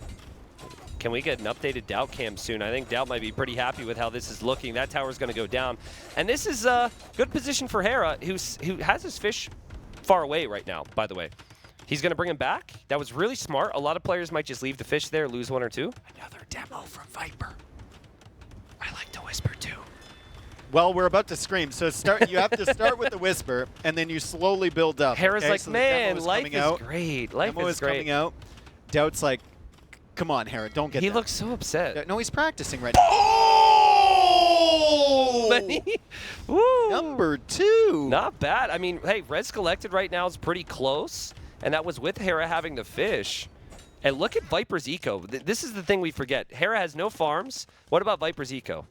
Can we get an updated Doubt cam soon? I think Doubt might be pretty happy with how this is looking. That tower's going to go down. And this is a good position for Hera, who has his fish far away right now, by the way. He's going to bring him back. That was really smart. A lot of players might just leave the fish there, lose one or two. Another demo from Viper. I like to whisper too. Well, we're about to scream, so you have to start with the whisper, and then you slowly build up. Hera's okay? like, so man, life is great. Life demo is great. coming out. Doubt's like, come on, Hera, don't get He that. looks so upset. No, he's practicing right now. Oh! Woo! Number 2. Not bad. I mean, hey, Res collected right now is pretty close, and that was with Hera having the fish. And look at Viper's eco. This is the thing we forget. Hera has no farms. What about Viper's eco?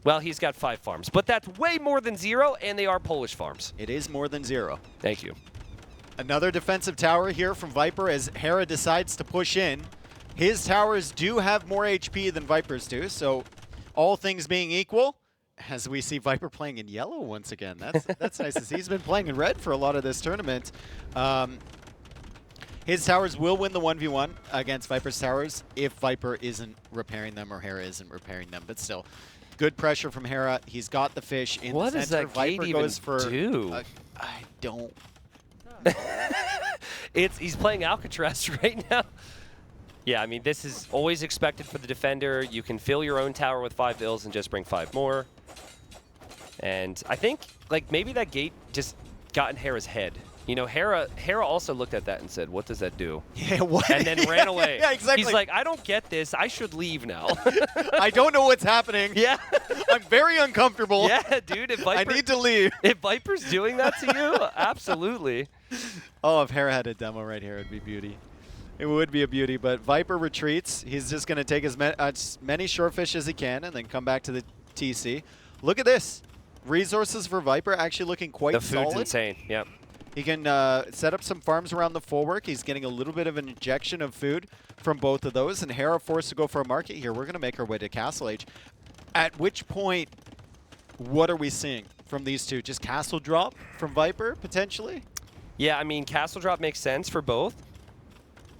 Well, he's got 5 farms, but that's way more than 0, and they are Polish farms. It is more than 0. Thank you. Another defensive tower here from Viper as Hera decides to push in. His towers do have more HP than Viper's do, so all things being equal, as we see Viper playing in yellow once again. That's nice to see. He's been playing in red for a lot of this tournament. His towers will win the 1v1 against Viper's towers if Viper isn't repairing them or Hera isn't repairing them, but still. Good pressure from Hera. He's got the fish in the center. What does that Viper gate goes even do? I don't. He's playing Alcatraz right now. Yeah, I mean, this is always expected for the defender. You can fill your own tower with 5 bills and just bring 5 more. And I think, like, maybe that gate just got in Hera's head. You know, Hera also looked at that and said, what does that do? Yeah, what? And then ran away. Yeah, exactly. He's like, I don't get this. I should leave now. I don't know what's happening. Yeah. I'm very uncomfortable. Yeah, dude. If Viper, I need to leave. If Viper's doing that to you, absolutely. Oh, if Hera had a demo right here, it'd be beauty. It would be a beauty, but Viper retreats. He's just going to take as many shorefish as he can and then come back to the TC. Look at this. Resources for Viper actually looking quite solid. The food's insane, yep. He can set up some farms around the full work. He's getting a little bit of an injection of food from both of those, and Hera forced to go for a market here. We're going to make our way to Castle Age. At which point, what are we seeing from these two? Just Castle Drop from Viper, potentially? Yeah, I mean, Castle Drop makes sense for both.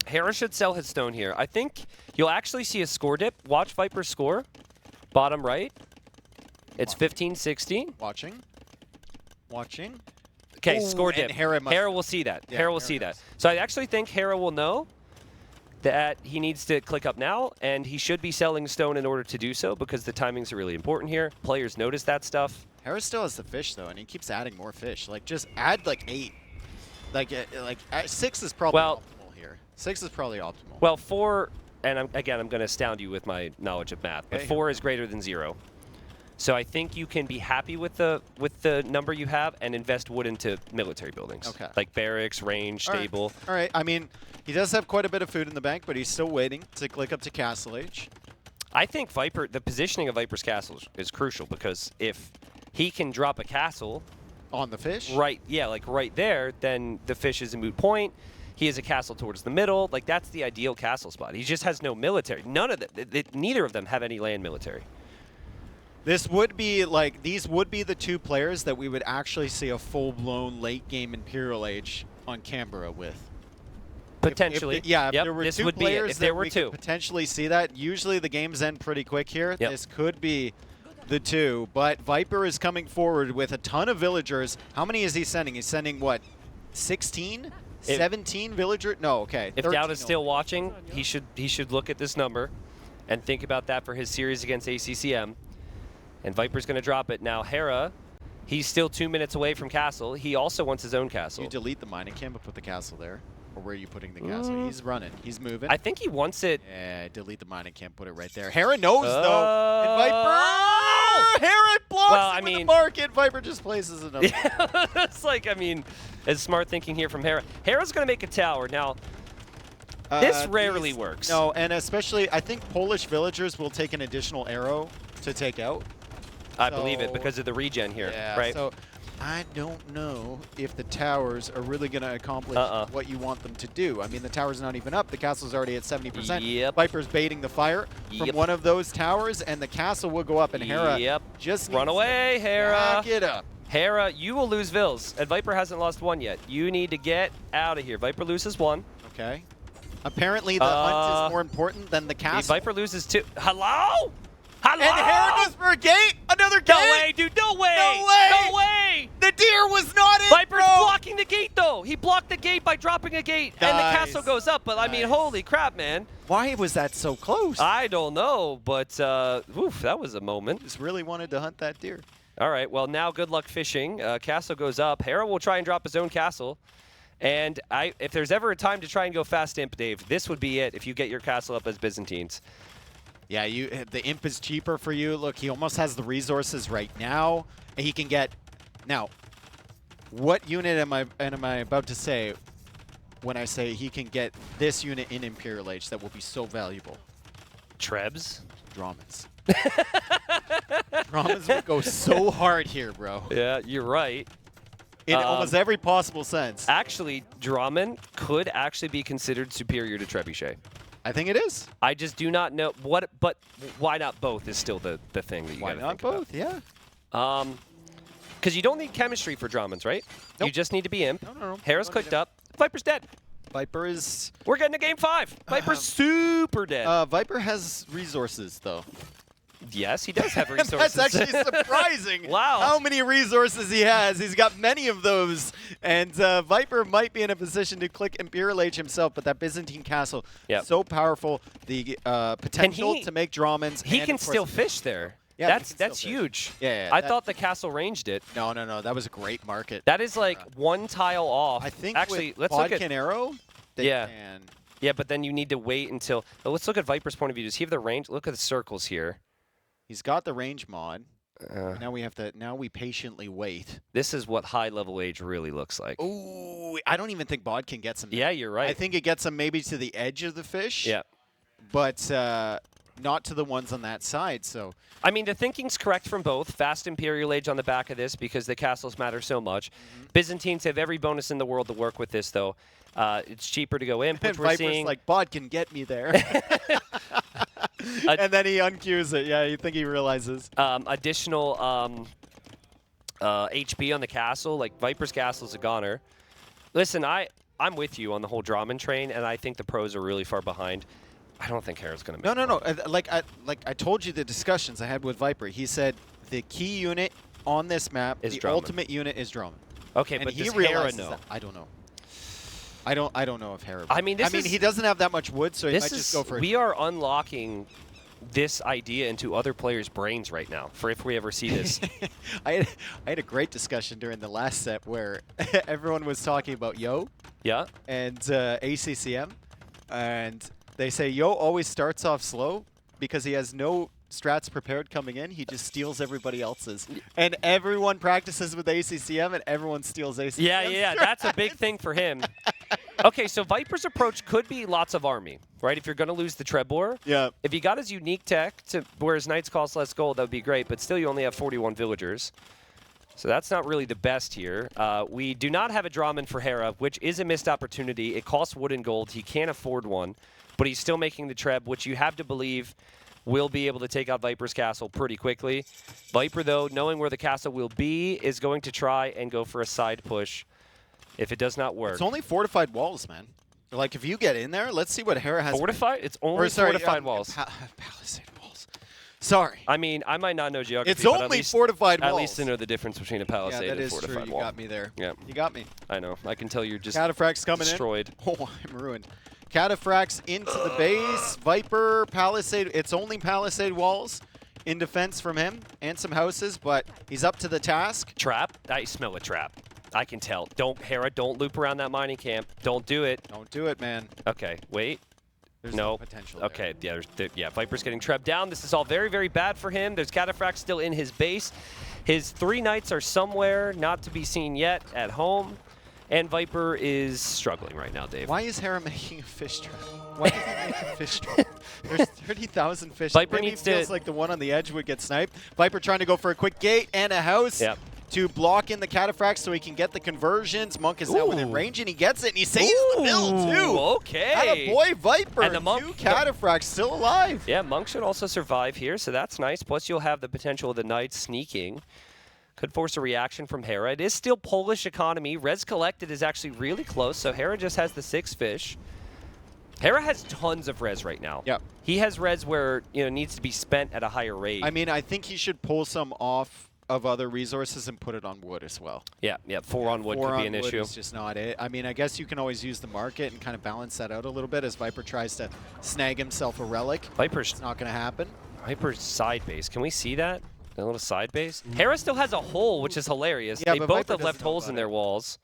Hera should sell his stone here. I think you'll actually see a score dip. Watch Viper's score. Bottom right. It's 15-16. Watching. Okay, Ooh, score dip. Hera will see that. Yeah, Hera will see that. So I actually think Hera will know that he needs to click up now, and he should be selling stone in order to do so because the timings are really important here. Players notice that stuff. Hera still has the fish, though, and he keeps adding more fish. Like, just add, like, 8. Like 6 is probably optimal here. 6 is probably optimal. Well, 4, and I'm going to astound you with my knowledge of math, but 4 is greater than 0. So I think you can be happy with the number you have and invest wood into military buildings. Okay. Like barracks, range, stable. All right. I mean, he does have quite a bit of food in the bank, but he's still waiting to click up to Castle Age. I think Viper, the positioning of Viper's castle is crucial because if he can drop a castle on the fish, right there, then the fish is a moot point. He has a castle towards the middle. Like, that's the ideal castle spot. He just has no military. None of them. Neither of them have any land military. This would be like, these would be the 2 players that we would actually see a full-blown late-game Imperial Age on Canberra with. Potentially. If there were 2 players if there were we 2. could potentially see that. Usually the games end pretty quick here. Yep. This could be the 2, but Viper is coming forward with a ton of villagers. How many is he sending? He's sending, what, 16? 17 villager? No, okay. If Dowd is still watching, he should look at this number and think about that for his series against ACCM. And Viper's going to drop it. Now, Hera, he's still 2 minutes away from castle. He also wants his own castle. You delete the mining camp and put the castle there. Or where are you putting the castle? He's running. He's moving. I think he wants it. Yeah, delete the mine and can't put it right there. Hera knows, though. And Viper! Hera blocks it with the market. Viper just places another. Yeah, it's like, I mean, it's smart thinking here from Hera. Hera's going to make a tower. Now, this rarely works. No, and especially, I think Polish villagers will take an additional arrow to take out. I believe it because of the regen here, yeah, right? So I don't know if the towers are really going to accomplish what you want them to do. I mean, the tower's not even up. The castle's already at 70%. Yep. Viper's baiting the fire from one of those towers, and the castle will go up, and Hera just run away, Hera. Get up. Hera, you will lose Vils, and Viper hasn't lost one yet. You need to get out of here. Viper loses one. Okay. Apparently, the hunt is more important than the castle. Viper loses two. Hello? Hello? And Hera goes for a gate. Another gate. No way, dude. No way. No way. No way. The deer was not in, Viper's blocking the gate, though. He blocked the gate by dropping a gate, and the castle goes up. But, I mean, holy crap, man. Why was that so close? I don't know, but oof, that was a moment. Just really wanted to hunt that deer. All right, well, now good luck fishing. Castle goes up. Hera will try and drop his own castle. And if there's ever a time to try and go fast imp, Dave, this would be it if you get your castle up as Byzantines. Yeah, the imp is cheaper for you. Look, he almost has the resources right now. And he can get... Now, what unit am I about to say when I say he can get this unit in Imperial Age that will be so valuable? Trebs? Dramans. Dramans would go so hard here, bro. Yeah, you're right. In almost every possible sense. Actually, Draman could actually be considered superior to Trebuchet. I think it is. I just do not know what, but why not both is still the thing that you got to think about. Why not both? Yeah. Because you don't need chemistry for Dramans, right? Nope. You just need to be imp. No. Hera's clicked up. Viper's dead. Viper is... We're getting to game 5. Viper's super dead. Viper has resources, though. Yes, he does have resources. That's actually surprising. Wow. How many resources he has. He's got many of those. And Viper might be in a position to click Imperial Age himself, but that Byzantine castle, so powerful. The potential to make Dramans. He can still fish there. Yeah, that's huge. Yeah, I thought the castle ranged it. No. That was a great market. That is like one tile off. I think actually, with let's look at Arrow, they can. Yeah, but then you need to wait until... let's look at Viper's point of view. Does he have the range? Look at the circles here. He's got the range mod. Now we patiently wait. This is what high-level age really looks like. Ooh, I don't even think Bod can get some. Yeah, you're right. I think it gets him maybe to the edge of the fish. Yeah. But not to the ones on that side, so... I mean, the thinking's correct from both. Fast Imperial Age on the back of this because the castles matter so much. Byzantines have every bonus in the world to work with this, though. It's cheaper to go in, which we're Viper's seeing. Like, Bod can get me there. And then he uncues it. Yeah, you think he realizes. Additional HP on the castle. Like, Viper's castle's a goner. Listen, I'm with you on the whole Draman train, and I think the pros are really far behind. I don't think Hera's going to make No. Like I told you the discussions I had with Viper. He said the key unit on this map, the ultimate unit is Draman. Okay, and but he does realizes Hera know? That. I don't know. I don't know if Hera. I mean, he doesn't have that much wood, so he might just go for it. We are unlocking this idea into other players' brains right now. For if we ever see this, I had a great discussion during the last set where everyone was talking about Yo. Yeah. And ACCM, and they say Yo always starts off slow because he has no strats prepared coming in. He just steals everybody else's. And everyone practices with ACCM, and everyone steals ACCM. Yeah, that's a big thing for him. Okay, so Viper's approach could be lots of army, right? If you're going to lose the Trebor. Yeah. If he got his unique tech to where his Knights cost less gold, that would be great, but still you only have 41 villagers. So that's not really the best here. We do not have a Draman for Hera, which is a missed opportunity. It costs wood and gold. He can't afford one, but he's still making the Treb, which you have to believe will be able to take out Viper's castle pretty quickly. Viper, though, knowing where the castle will be, is going to try and go for a side push. If it does not work. It's only fortified walls, man. Like, if you get in there, let's see what Hera has. Fortified? It's only fortified walls. Palisade walls. Sorry. I mean, I might not know geography. It's only fortified walls. At least to know the difference between a palisade and a fortified wall. True. You got me there. Yeah. You got me. I know. I can tell you're just Cataphracts coming destroyed. Oh, I'm ruined. Cataphracts into the base. Viper, palisade. It's only palisade walls in defense from him and some houses, but he's up to the task. Trap? I smell a trap. I can tell. Hera, don't loop around that mining camp. Don't do it. Don't do it, man. Okay, wait. There's no potential there. Okay, yeah, Viper's getting Treb down. This is all very, very bad for him. There's Cataphracts still in his base. His 3 Knights are somewhere, not to be seen yet, at home. And Viper is struggling right now, Dave. Why is Hera making a fish trap? Why does he make a fish trap? There's 30,000 fish. Viper Maybe needs it feels like the one on the edge would get sniped. Viper trying to go for a quick gate and a house. Yep. To block in the Cataphracts so he can get the conversions. Monk is now within range, and he gets it, and he saves the build, too. Okay. Attaboy, Viper. And the Monk, 2 Cataphracts still alive. Yeah, Monk should also survive here, so that's nice. Plus, you'll have the potential of the Knights sneaking. Could force a reaction from Hera. It is still Polish economy. Res collected is actually really close, so Hera just has the 6 fish. Hera has tons of res right now. Yep. He has res where needs to be spent at a higher rate. I mean, I think he should pull some off of other resources and put it on wood as well. Yeah, 4 on wood could be an issue. Is just not it. I mean, I guess you can always use the market and kind of balance that out a little bit as Viper tries to snag himself a relic. Viper's not going to happen. Viper's side base. Can we see that? A little side base? Hera still has a hole, which is hilarious. Yeah, they but both Viper have left doesn't know holes in about their it. walls.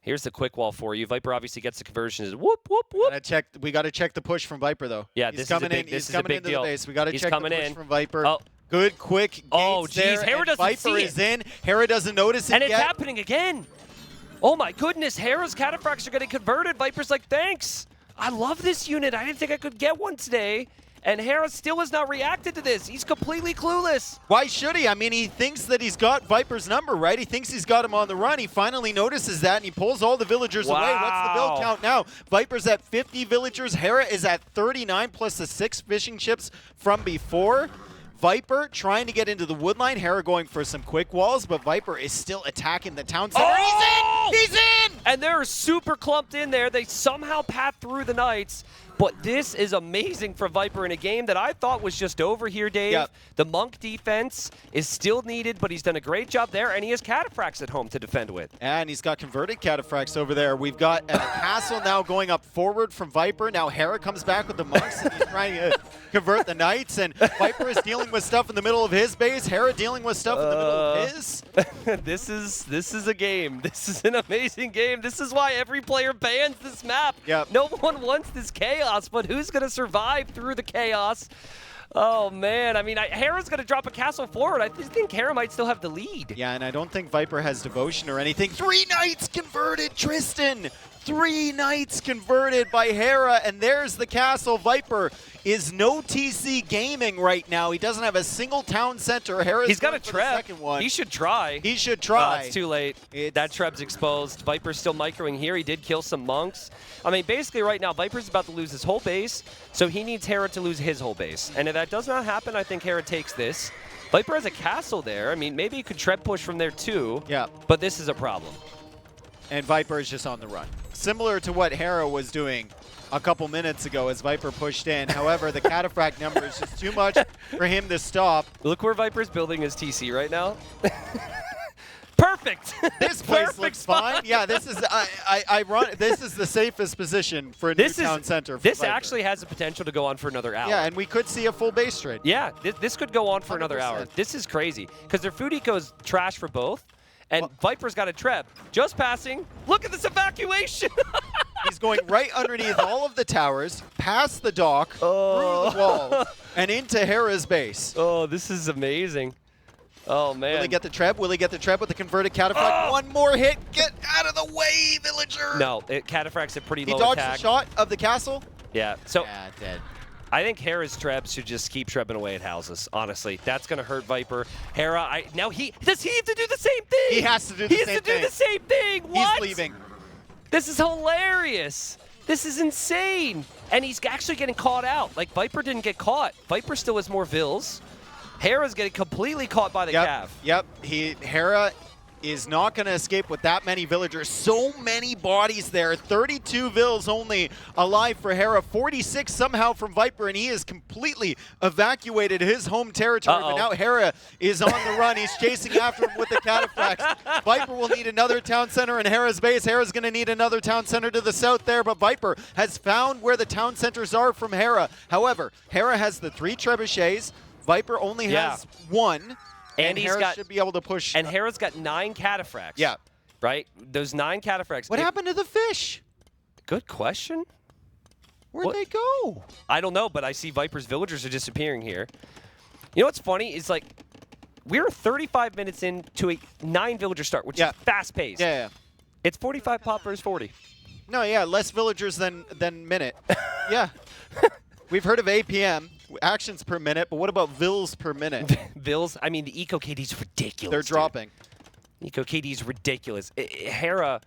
Here's the quick wall for you. Viper obviously gets the conversions. Whoop, whoop, whoop. We got to check the push from Viper, though. Yeah, he's this coming is a big, in. this He's is a coming big into deal. the base. We got to He's check the coming push in. from Viper. Oh. Good, quick gates Oh, geez, there, Hera and doesn't Viper see is it. in. Hera doesn't notice it And it's yet. happening again. Oh my goodness, Hera's Cataphracts are getting converted. Viper's like, thanks. I love this unit. I didn't think I could get one today. And Hera still has not reacted to this. He's completely clueless. Why should he? I mean, he thinks that he's got Viper's number, right? He thinks he's got him on the run. He finally notices that, and he pulls all the villagers away. What's the build count now? Viper's at 50 villagers. Hera is at 39 plus the 6 fishing ships from before. Viper trying to get into the wood line. Hera going for some quick walls, but Viper is still attacking the town center. Oh! He's in! He's in! And they're super clumped in there. They somehow path through the Knights. But this is amazing for Viper in a game that I thought was just over here, Dave. Yep. The Monk defense is still needed, but he's done a great job there, and he has Cataphracts at home to defend with. And he's got converted Cataphracts over there. We've got a castle now going up forward from Viper. Now Hera comes back with the monks, and he's trying to convert the Knights. And Viper is dealing with stuff in the middle of his base. Hera dealing with stuff in the middle of his. This is a game. This is an amazing game. This is why every player bans this map. Yep. No one wants this chaos, but who's going to survive through the chaos? Oh, man. I mean, Hera's going to drop a castle forward. I think Hera might still have the lead. Yeah, and I don't think Viper has devotion or anything. 3 Knights converted, Tristan! 3 Knights converted by Hera, and there's the castle. Viper is no TC gaming right now. He doesn't have a single town center. He's got a trap. Second one. He should try. He should try. It's too late. That trap's exposed. Viper's still microing here. He did kill some monks. I mean, basically right now, Viper's about to lose his whole base, so he needs Hera to lose his whole base. And if that does not happen, I think Hera takes this. Viper has a castle there. I mean, maybe he could trap push from there too. Yeah. But this is a problem. And Viper is just on the run. Similar to what Hera was doing a couple minutes ago as Viper pushed in. However, the Cataphract number is just too much for him to stop. Look where Viper's building his TC right now. Perfect. This place Perfect looks spot. fine. Yeah, this is this is the safest position for a new town center. For This Viper. actually has the potential to go on for another hour. Yeah, and we could see a full base trade. Yeah, this could go on for another 100%. hour. This is crazy because their food eco is trash for both. And Viper's got a trap. Just passing. Look at this evacuation. He's going right underneath all of the towers, past the dock, through the wall, and into Hera's base. Oh, this is amazing. Oh, man. Will he get the trap? Will he get the trap with the converted Cataphract? One more hit. Get out of the way, villager. No, Cataphract's a pretty He low dodged attack. the shot of the castle. Yeah, so Yeah, dead. I think Hera's trebs should just keep trebbing away at houses, honestly. That's going to hurt Viper. Hera, does he have to do the same thing? He has to do the same thing. He has to do the same thing. What? He's leaving. This is hilarious. This is insane. And he's actually getting caught out. Like, Viper didn't get caught. Viper still has more vills. Hera's getting completely caught by the Cav. Yep. Hera is not going to escape with that many villagers. So many bodies there. 32 vills only alive for Hera. 46 somehow from Viper, and he has completely evacuated his home territory. But now Hera is on the run. He's chasing after him with the Cataphracts. Viper will need another town center in Hera's base. Hera's going to need another town center to the south there, but Viper has found where the town centers are from Hera. However, Hera has the 3 trebuchets. Viper only has 1. And Hera should be able to push. And Hera's got 9 Cataphracts. Yeah. right? Those 9 cataphracts. What happened to the fish? Good question. Where'd they go? I don't know, but I see Viper's villagers are disappearing here. You know what's funny is like we're 35 minutes into a 9 villager start, which is fast paced. Yeah. It's 45 pop versus 40. No, yeah, less villagers than minute. Yeah. We've heard of APM, actions per minute, but what about vills per minute? Vills, I mean, the eco KD's ridiculous. They're dropping. Eco KD's ridiculous. Hera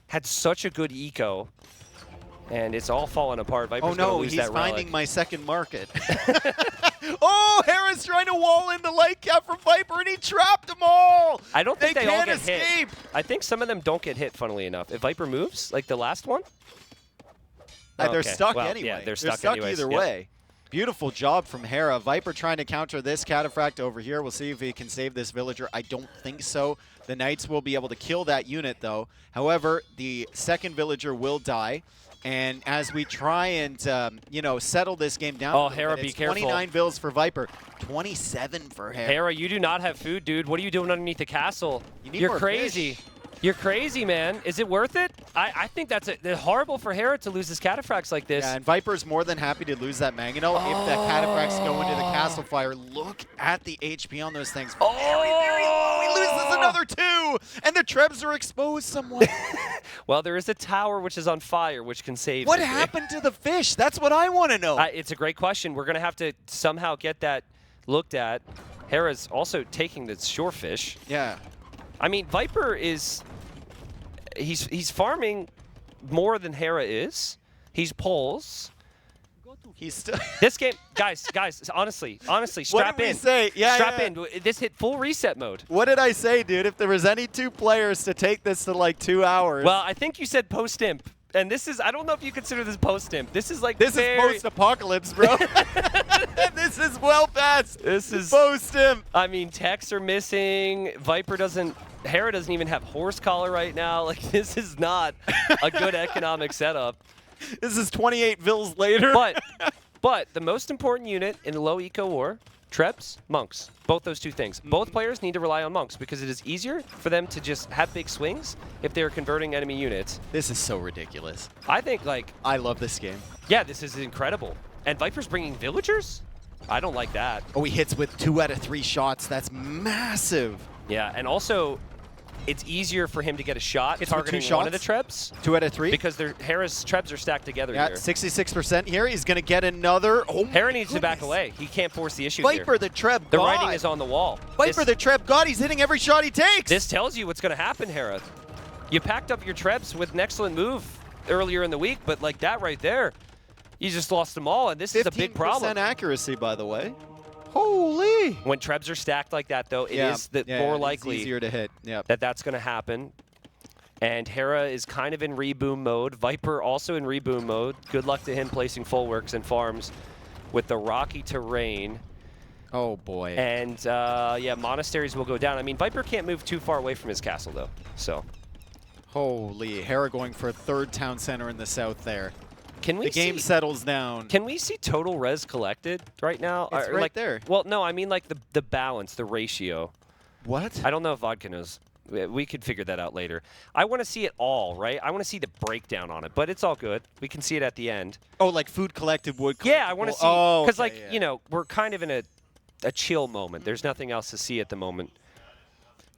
had such a good eco, and it's all falling apart. Viper's gonna lose he's that relic. finding my second market. Oh, Hera's trying to wall in the light cap from Viper, and he trapped them all. I don't think they all can't get escape. hit. I think some of them don't get hit, funnily enough. If Viper moves, like the last one. They're stuck well, anyway. Yeah, they're stuck anyways. Either way. Beautiful job from Hera. Viper trying to counter this cataphract over here. We'll see if he can save this villager. I don't think so. The Knights will be able to kill that unit, though. However, the second villager will die. And as we try and, settle this game down, oh, Hera, be careful. 29 vills for Viper, 27 for Hera. Hera, you do not have food, dude. What are you doing underneath the castle? You're crazy. Fish. You're crazy, man. Is it worth it? I think that's horrible for Hera to lose his cataphracts like this. Yeah, and Viper's more than happy to lose that Mangonel if the cataphracts go into the castle fire. Look at the HP on those things. Very, very low. He loses another 2, and the Trebs are exposed somewhat. Well, there is a tower which is on fire, which can save What happened to the fish? That's what I want to know. It's a great question. We're going to have to somehow get that looked at. Hera's also taking the shorefish. Yeah. I mean, Viper is he's farming more than Hera is. He's pulls. He's still This game, guys, honestly, strap what did in. we say? Yeah, strap in. This hit full reset mode. What did I say, dude? If there was any 2 players to take this to like 2 hours. Well, I think you said post-imp. And this is, I don't know if you consider this post-imp. This is like this is post-apocalypse, bro. This is well past. This is post-imp. I mean, techs are missing. Hera doesn't even have horse collar right now. Like, this is not a good economic setup. This is 28 vills later. But the most important unit in the low eco war, Trebs, monks. Both those 2 things. Both players need to rely on monks because it is easier for them to just have big swings if they're converting enemy units. This is so ridiculous. I think, like... I love this game. Yeah, this is incredible. And Viper's bringing villagers? I don't like that. Oh, he hits with 2 out of 3 shots. That's massive. Yeah, and also... it's easier for him to get a shot targeting one of the Trebs. 2 out of 3? Because Hera's Trebs are stacked together here. here. 66% here. He's going to get another. Oh, Hera needs to back away. He can't force the issue Viper, here. the Treb The writing is on the wall. Viper, the Treb God. He's hitting every shot he takes. This tells you what's going to happen, Hera. You packed up your Trebs with an excellent move earlier in the week, but like that right there, you just lost them all, and this is a big problem. 15% accuracy, by the way. Holy! When Trebs are stacked like that, though, it is more likely easier to hit. that's going to happen. And Hera is kind of in reboom mode. Viper also in reboom mode. Good luck to him placing full works and farms with the rocky terrain. Oh, boy. And, yeah, monasteries will go down. I mean, Viper can't move too far away from his castle, though. So. Holy. Hera going for a 3rd town center in the south there. Can we the game settles down. Can we see total res collected right now? It's right there. Well, no, I mean like the balance, the ratio. What? I don't know if Vodka knows. We could figure that out later. I want to see it all, right? I want to see the breakdown on it, but it's all good. We can see it at the end. Oh, like food collected, wood collected. Yeah, I want to see. Because, you know, we're kind of in a chill moment. There's nothing else to see at the moment.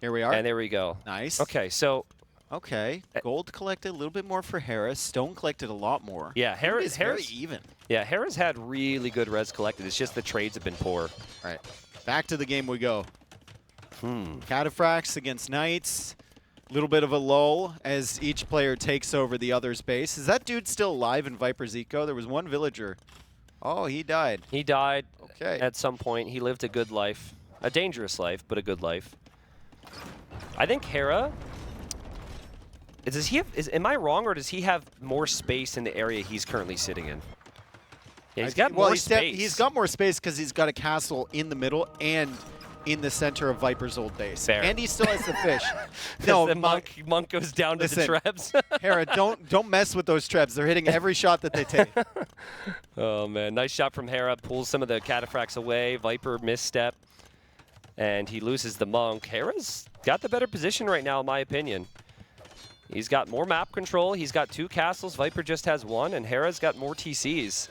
Here we are. And there we go. Nice. Okay, so... Okay, gold collected a little bit more for Hera. Stone collected a lot more. Yeah, Hera's very even. Yeah, Hera's had really good res collected. It's just the trades have been poor. All right, back to the game we go. Cataphracts against Knights. A little bit of a lull as each player takes over the other's base. Is that dude still alive in Viper's Eco? There was one villager. Oh, he died. He died at some point. He lived a good life. A dangerous life, but a good life. I think Hera... am I wrong, or does he have more space in the area he's currently sitting in? Yeah, he's got more space. He's got more space because he's got a castle in the middle and in the center of Viper's old base. Fair. And he still has the fish. No, the monk goes down to the Trebs. Hera, don't mess with those Trebs. They're hitting every shot that they take. Oh, man. Nice shot from Hera. Pulls some of the cataphracts away. Viper misstep. And he loses the monk. Hera's got the better position right now, in my opinion. He's got more map control. He's got 2 castles. Viper just has 1, and Hera's got more TCs.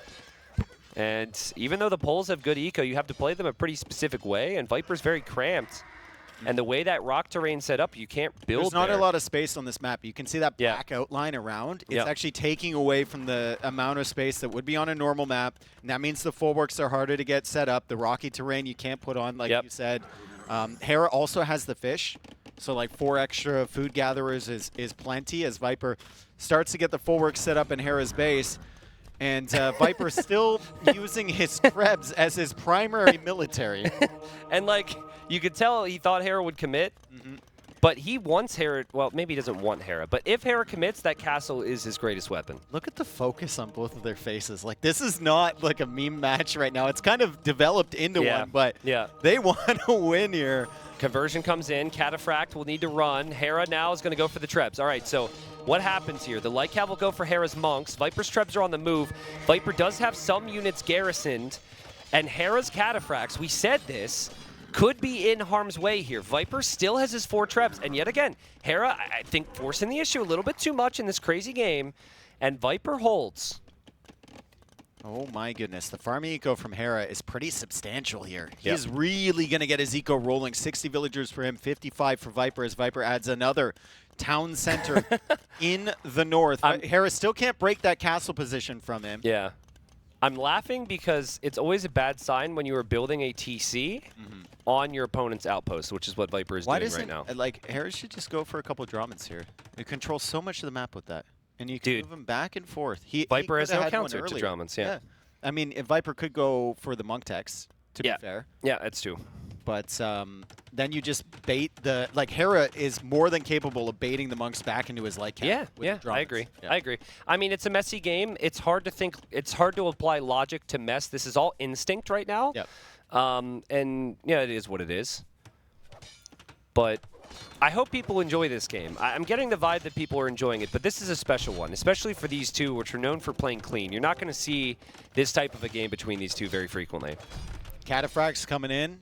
And even though the poles have good eco, you have to play them a pretty specific way, and Viper's very cramped. And the way that rock terrain set up, you can't build There's not there. a lot of space on this map. You can see that black outline around. It's actually taking away from the amount of space that would be on a normal map. And that means the fullworks are harder to get set up. The rocky terrain you can't put on, like you said. Hera also has the fish. So like 4 extra food gatherers is plenty as Viper starts to get the fullworks set up in Hera's base. And Viper still using his Krebs as his primary military. And like, you could tell he thought Hera would commit, but he wants Hera. Well, maybe he doesn't want Hera, but if Hera commits, that castle is his greatest weapon. Look at the focus on both of their faces. Like, this is not like a meme match right now. It's kind of developed into one, but they want to win here. Conversion comes in. Cataphract will need to run. Hera now is going to go for the Trebs. All right, so what happens here? The Light Cav will go for Hera's Monks. Viper's Trebs are on the move. Viper does have some units garrisoned, and Hera's Cataphracts, we said this, could be in harm's way here. Viper still has his 4 Trebs, and yet again, Hera, I think, forcing the issue a little bit too much in this crazy game, and Viper holds. Oh my goodness, the farm eco from Hera is pretty substantial here. He's really going to get his eco rolling. 60 villagers for him, 55 for Viper, as Viper adds another town center in the north. Hera still can't break that castle position from him. Yeah. I'm laughing because it's always a bad sign when you are building a TC on your opponent's outpost, which is what Viper is doing right now. Like, Hera should just go for a couple Dramens here. You control so much of the map with that. And you can move him back and forth. Viper has no counter to Dramens, yeah. I mean, if Viper could go for the Monk Tex, to be fair. Yeah, that's true. But then you just bait the... Like, Hera is more than capable of baiting the Monks back into his Light Cap. Yeah, I agree. I agree. I mean, it's a messy game. It's hard to think... It's hard to apply logic to mess. This is all instinct right now. Yep. And, yeah, it is what it is. But I hope people enjoy this game. I'm getting the vibe that people are enjoying it, but this is a special one, especially for these two, which are known for playing clean. You're not going to see this type of a game between these two very frequently. Cataphracts coming in.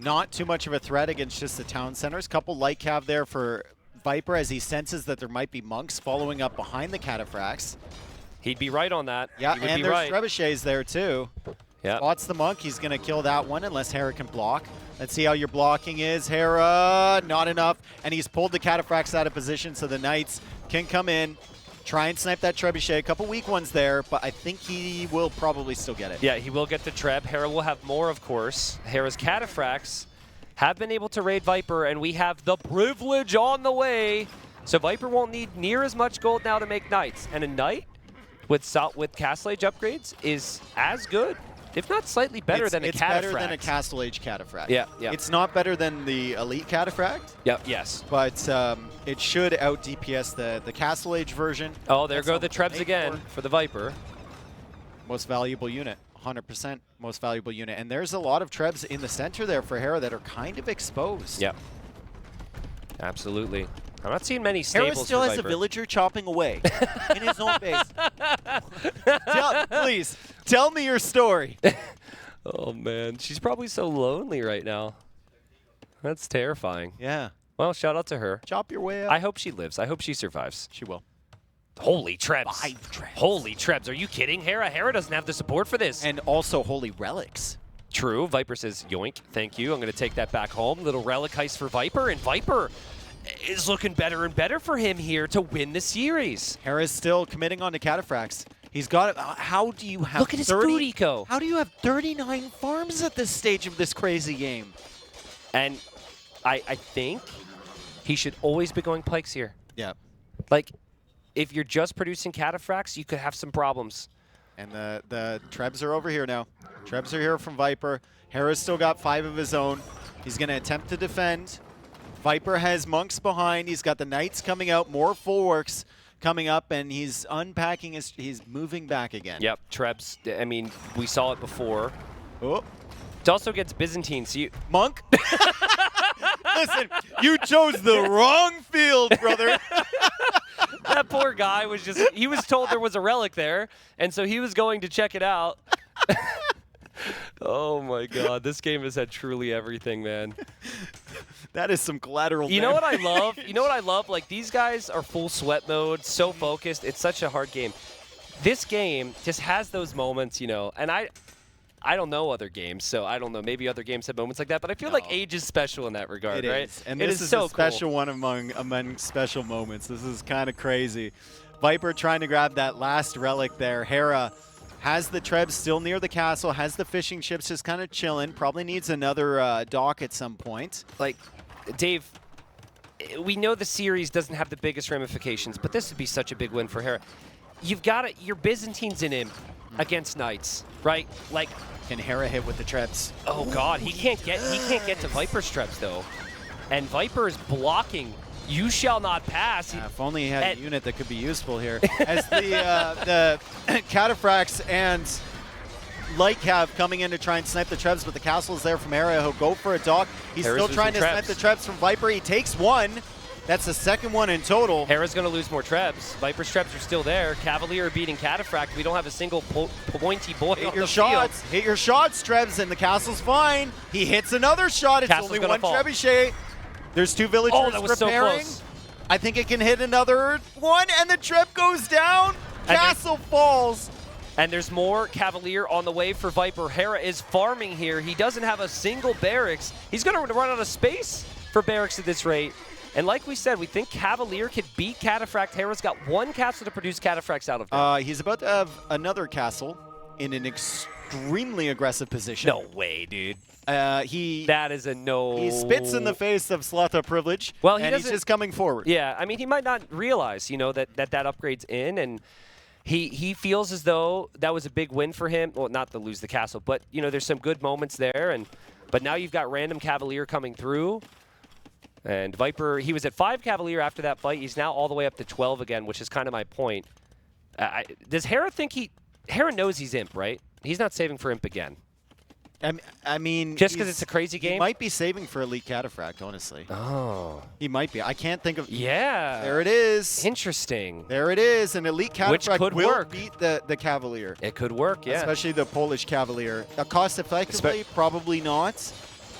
Not too much of a threat against just the town centers. Couple light cav there for Viper as he senses that there might be monks following up behind the Cataphracts. He'd be right on that. Yeah, and there's trebuchets there too. Yeah. Spots the monk. He's going to kill that one unless Hera can block. Let's see how your blocking is. Hera, not enough. And he's pulled the Cataphracts out of position so the Knights can come in, try and snipe that trebuchet. A couple weak ones there, but I think he will probably still get it. Yeah, he will get the treb. Hera will have more, of course. Hera's Cataphracts have been able to raid Viper, and we have the privilege on the way. So Viper won't need near as much gold now to make Knights. And a Knight with Castle Age upgrades is as good, if not slightly better than a Cataphract. It's better than a Castle Age Cataphract. Yeah. It's not better than the Elite Cataphract. Yes. But it should out DPS the Castle Age version. Oh, there go the Trebs again for the Viper. Most valuable unit. 100% most valuable unit. And there's a lot of Trebs in the center there for Hera that are kind of exposed. Yep. Absolutely. I'm not seeing many stables Hera still for has Viper. a villager chopping away in his own base. Please, tell me your story. Oh, man. She's probably so lonely right now. That's terrifying. Yeah. Well, shout out to her. Chop your way up. I hope she lives. I hope she survives. She will. Holy Trebs. 5 Trebs. Holy Trebs. Are you kidding? Hera doesn't have the support for this. And also Holy Relics. True. Viper says, yoink, thank you. I'm going to take that back home. Little relic heist for Viper, and Viper is looking better and better for him here to win the series. Hera's still committing on to Cataphracts. He's got it. How do you have Look at his food eco. How do you have 39 farms at this stage of this crazy game? And I think he should always be going Pikes here. Yeah. Like, if you're just producing Cataphracts, you could have some problems. And the Trebs are over here now. Trebs are here from Viper. Hera's still got 5 of his own. He's going to attempt to defend. Viper has monks behind. He's got the Knights coming out, more fullworks coming up, and he's unpacking he's moving back again. Yep, Trebs, I mean, we saw it before. Oh. It also gets Byzantine, so you... Monk? Listen, you chose the wrong field, brother. That poor guy was just, he was told there was a relic there, and so he was going to check it out. Oh my God, this game has had truly everything, man. That is some collateral. You know what I love? You know what I love? Like, these guys are full sweat mode, so focused. It's such a hard game. This game just has those moments, and I don't know other games, so I don't know. Maybe other games have moments like that, but I feel like Age is special in that regard, It right? is. And it this is so a special one among special moments. This is kind of crazy. Viper trying to grab that last relic there. Hera has the Trebs still near the castle, has the fishing ships just kind of chilling. Probably needs another dock at some point. Like, Dave, we know the series doesn't have the biggest ramifications, but this would be such a big win for Hera. You've got it. Your Byzantines in him against Knights, right? Like, can Hera hit with the Trebs? Oh God, he can't get to Viper's Trebs though, and Viper is blocking. You shall not pass. If only he had a unit that could be useful here. As the Cataphracts and Light Cav coming in to try and snipe the Trebs, but the castle is there from Hera. He'll go for a dock. He's still trying to snipe the Trebs from Viper. He takes one. That's the second one in total. Hera's going to lose more Trebs. Viper's Trebs are still there. Cavalier beating Cataphract. We don't have a single pointy boy on the field. Hit your shots, Trebs, and the castle's fine. He hits another shot. It's Castle's only one fall. Trebuchet. There's two villagers that was preparing. So close. I think it can hit another one, and the Treb goes down. Castle falls. And there's more Cavalier on the way for Viper. Hera is farming here. He doesn't have a single barracks. He's going to run out of space for barracks at this rate. And like we said, we think Cavalier could beat Cataphract. Hera's got one castle to produce Cataphracts out of. He's about to have another castle in an extremely aggressive position. No way, dude. That is a no. He spits in the face of Slotha Privilege, well, and he's just coming forward. Yeah, I mean, he might not realize, that upgrade's in, and he feels as though that was a big win for him. Well, not to lose the castle, but, there's some good moments there. But now you've got random Cavalier coming through. And Viper, he was at 5 Cavalier after that fight. He's now all the way up to 12 again, which is kind of my point. Does Hera think Hera knows he's Imp, right? He's not saving for Imp again. I mean, just because it's a crazy game? He might be saving for Elite Cataphract, honestly. Oh. He might be. I can't think of... Yeah. There it is. Interesting. There it is. An Elite Cataphract will beat the Cavalier. It could work, yeah. Especially the Polish Cavalier. Cost effectively, probably not.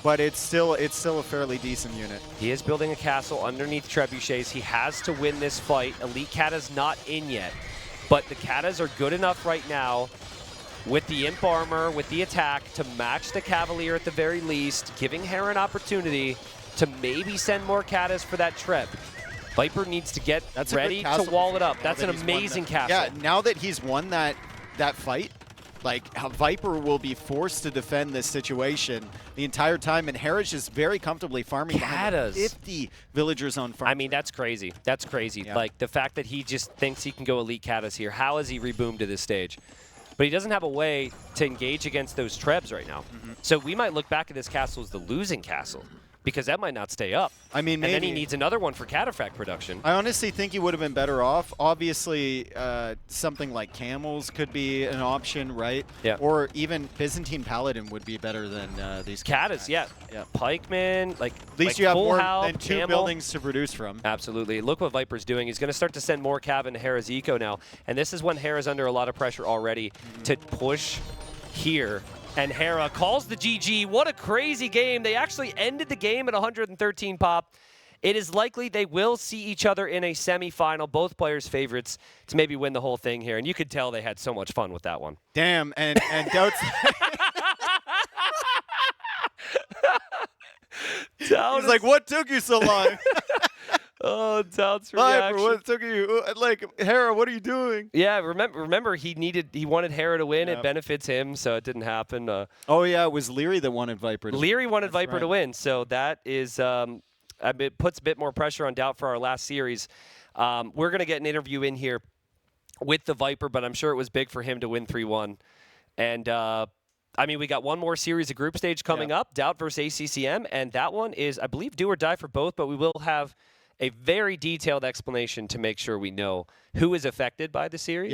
But it's still a fairly decent unit. He is building a castle underneath Trebuchets. He has to win this fight. Elite Kata's not in yet. But the Katas are good enough right now with the Imp armor, with the attack, to match the Cavalier at the very least, giving Hera an opportunity to maybe send more Katas for that Treb. Viper needs to get ready to wall it up. That's an amazing castle. Yeah, now that he's won that fight, like, Viper will be forced to defend this situation the entire time, and Hera's just very comfortably farming behind 50 villagers on farm. I mean, that's crazy. That's crazy. Yeah. Like, the fact that he just thinks he can go Elite Katas here. How has he reboomed to this stage? But he doesn't have a way to engage against those Trebs right now. So we might look back at this castle as the losing castle, because that might not stay up. I mean, maybe. And then he needs another one for Cataphract production. I honestly think he would have been better off. Obviously, something like Camels could be an option, right? Yeah. Or even Byzantine Paladin would be better than these Katas, yeah. Pikeman, at least you have more than 2 Camel. buildings to produce from. Absolutely. Look what Viper's doing. He's going to start to send more Cav into Hera's eco now. And this is when Hera's under a lot of pressure already to push here. And Hera calls the GG. What a crazy game. They actually ended the game at 113 pop. It is likely they will see each other in a semifinal. Both players' favorites to maybe win the whole thing here. And you could tell they had so much fun with that one. Damn. And Doubts... He's like, what took you so long? Oh, Doubt's reaction. Viper, what took you? Like, Hera, what are you doing? Yeah, remember he wanted Hera to win. Yeah. It benefits him, so it didn't happen. Oh, yeah, it was Leary that wanted Viper to win. Leary wanted Viper to win, so that is it puts a bit more pressure on Doubt for our last series. We're going to get an interview in here with the Viper, but I'm sure it was big for him to win 3-1. And, I mean, we got one more series of group stage coming up, Doubt versus ACCM, and that one is, I believe, do or die for both, but we will have a very detailed explanation to make sure we know who is affected by the series.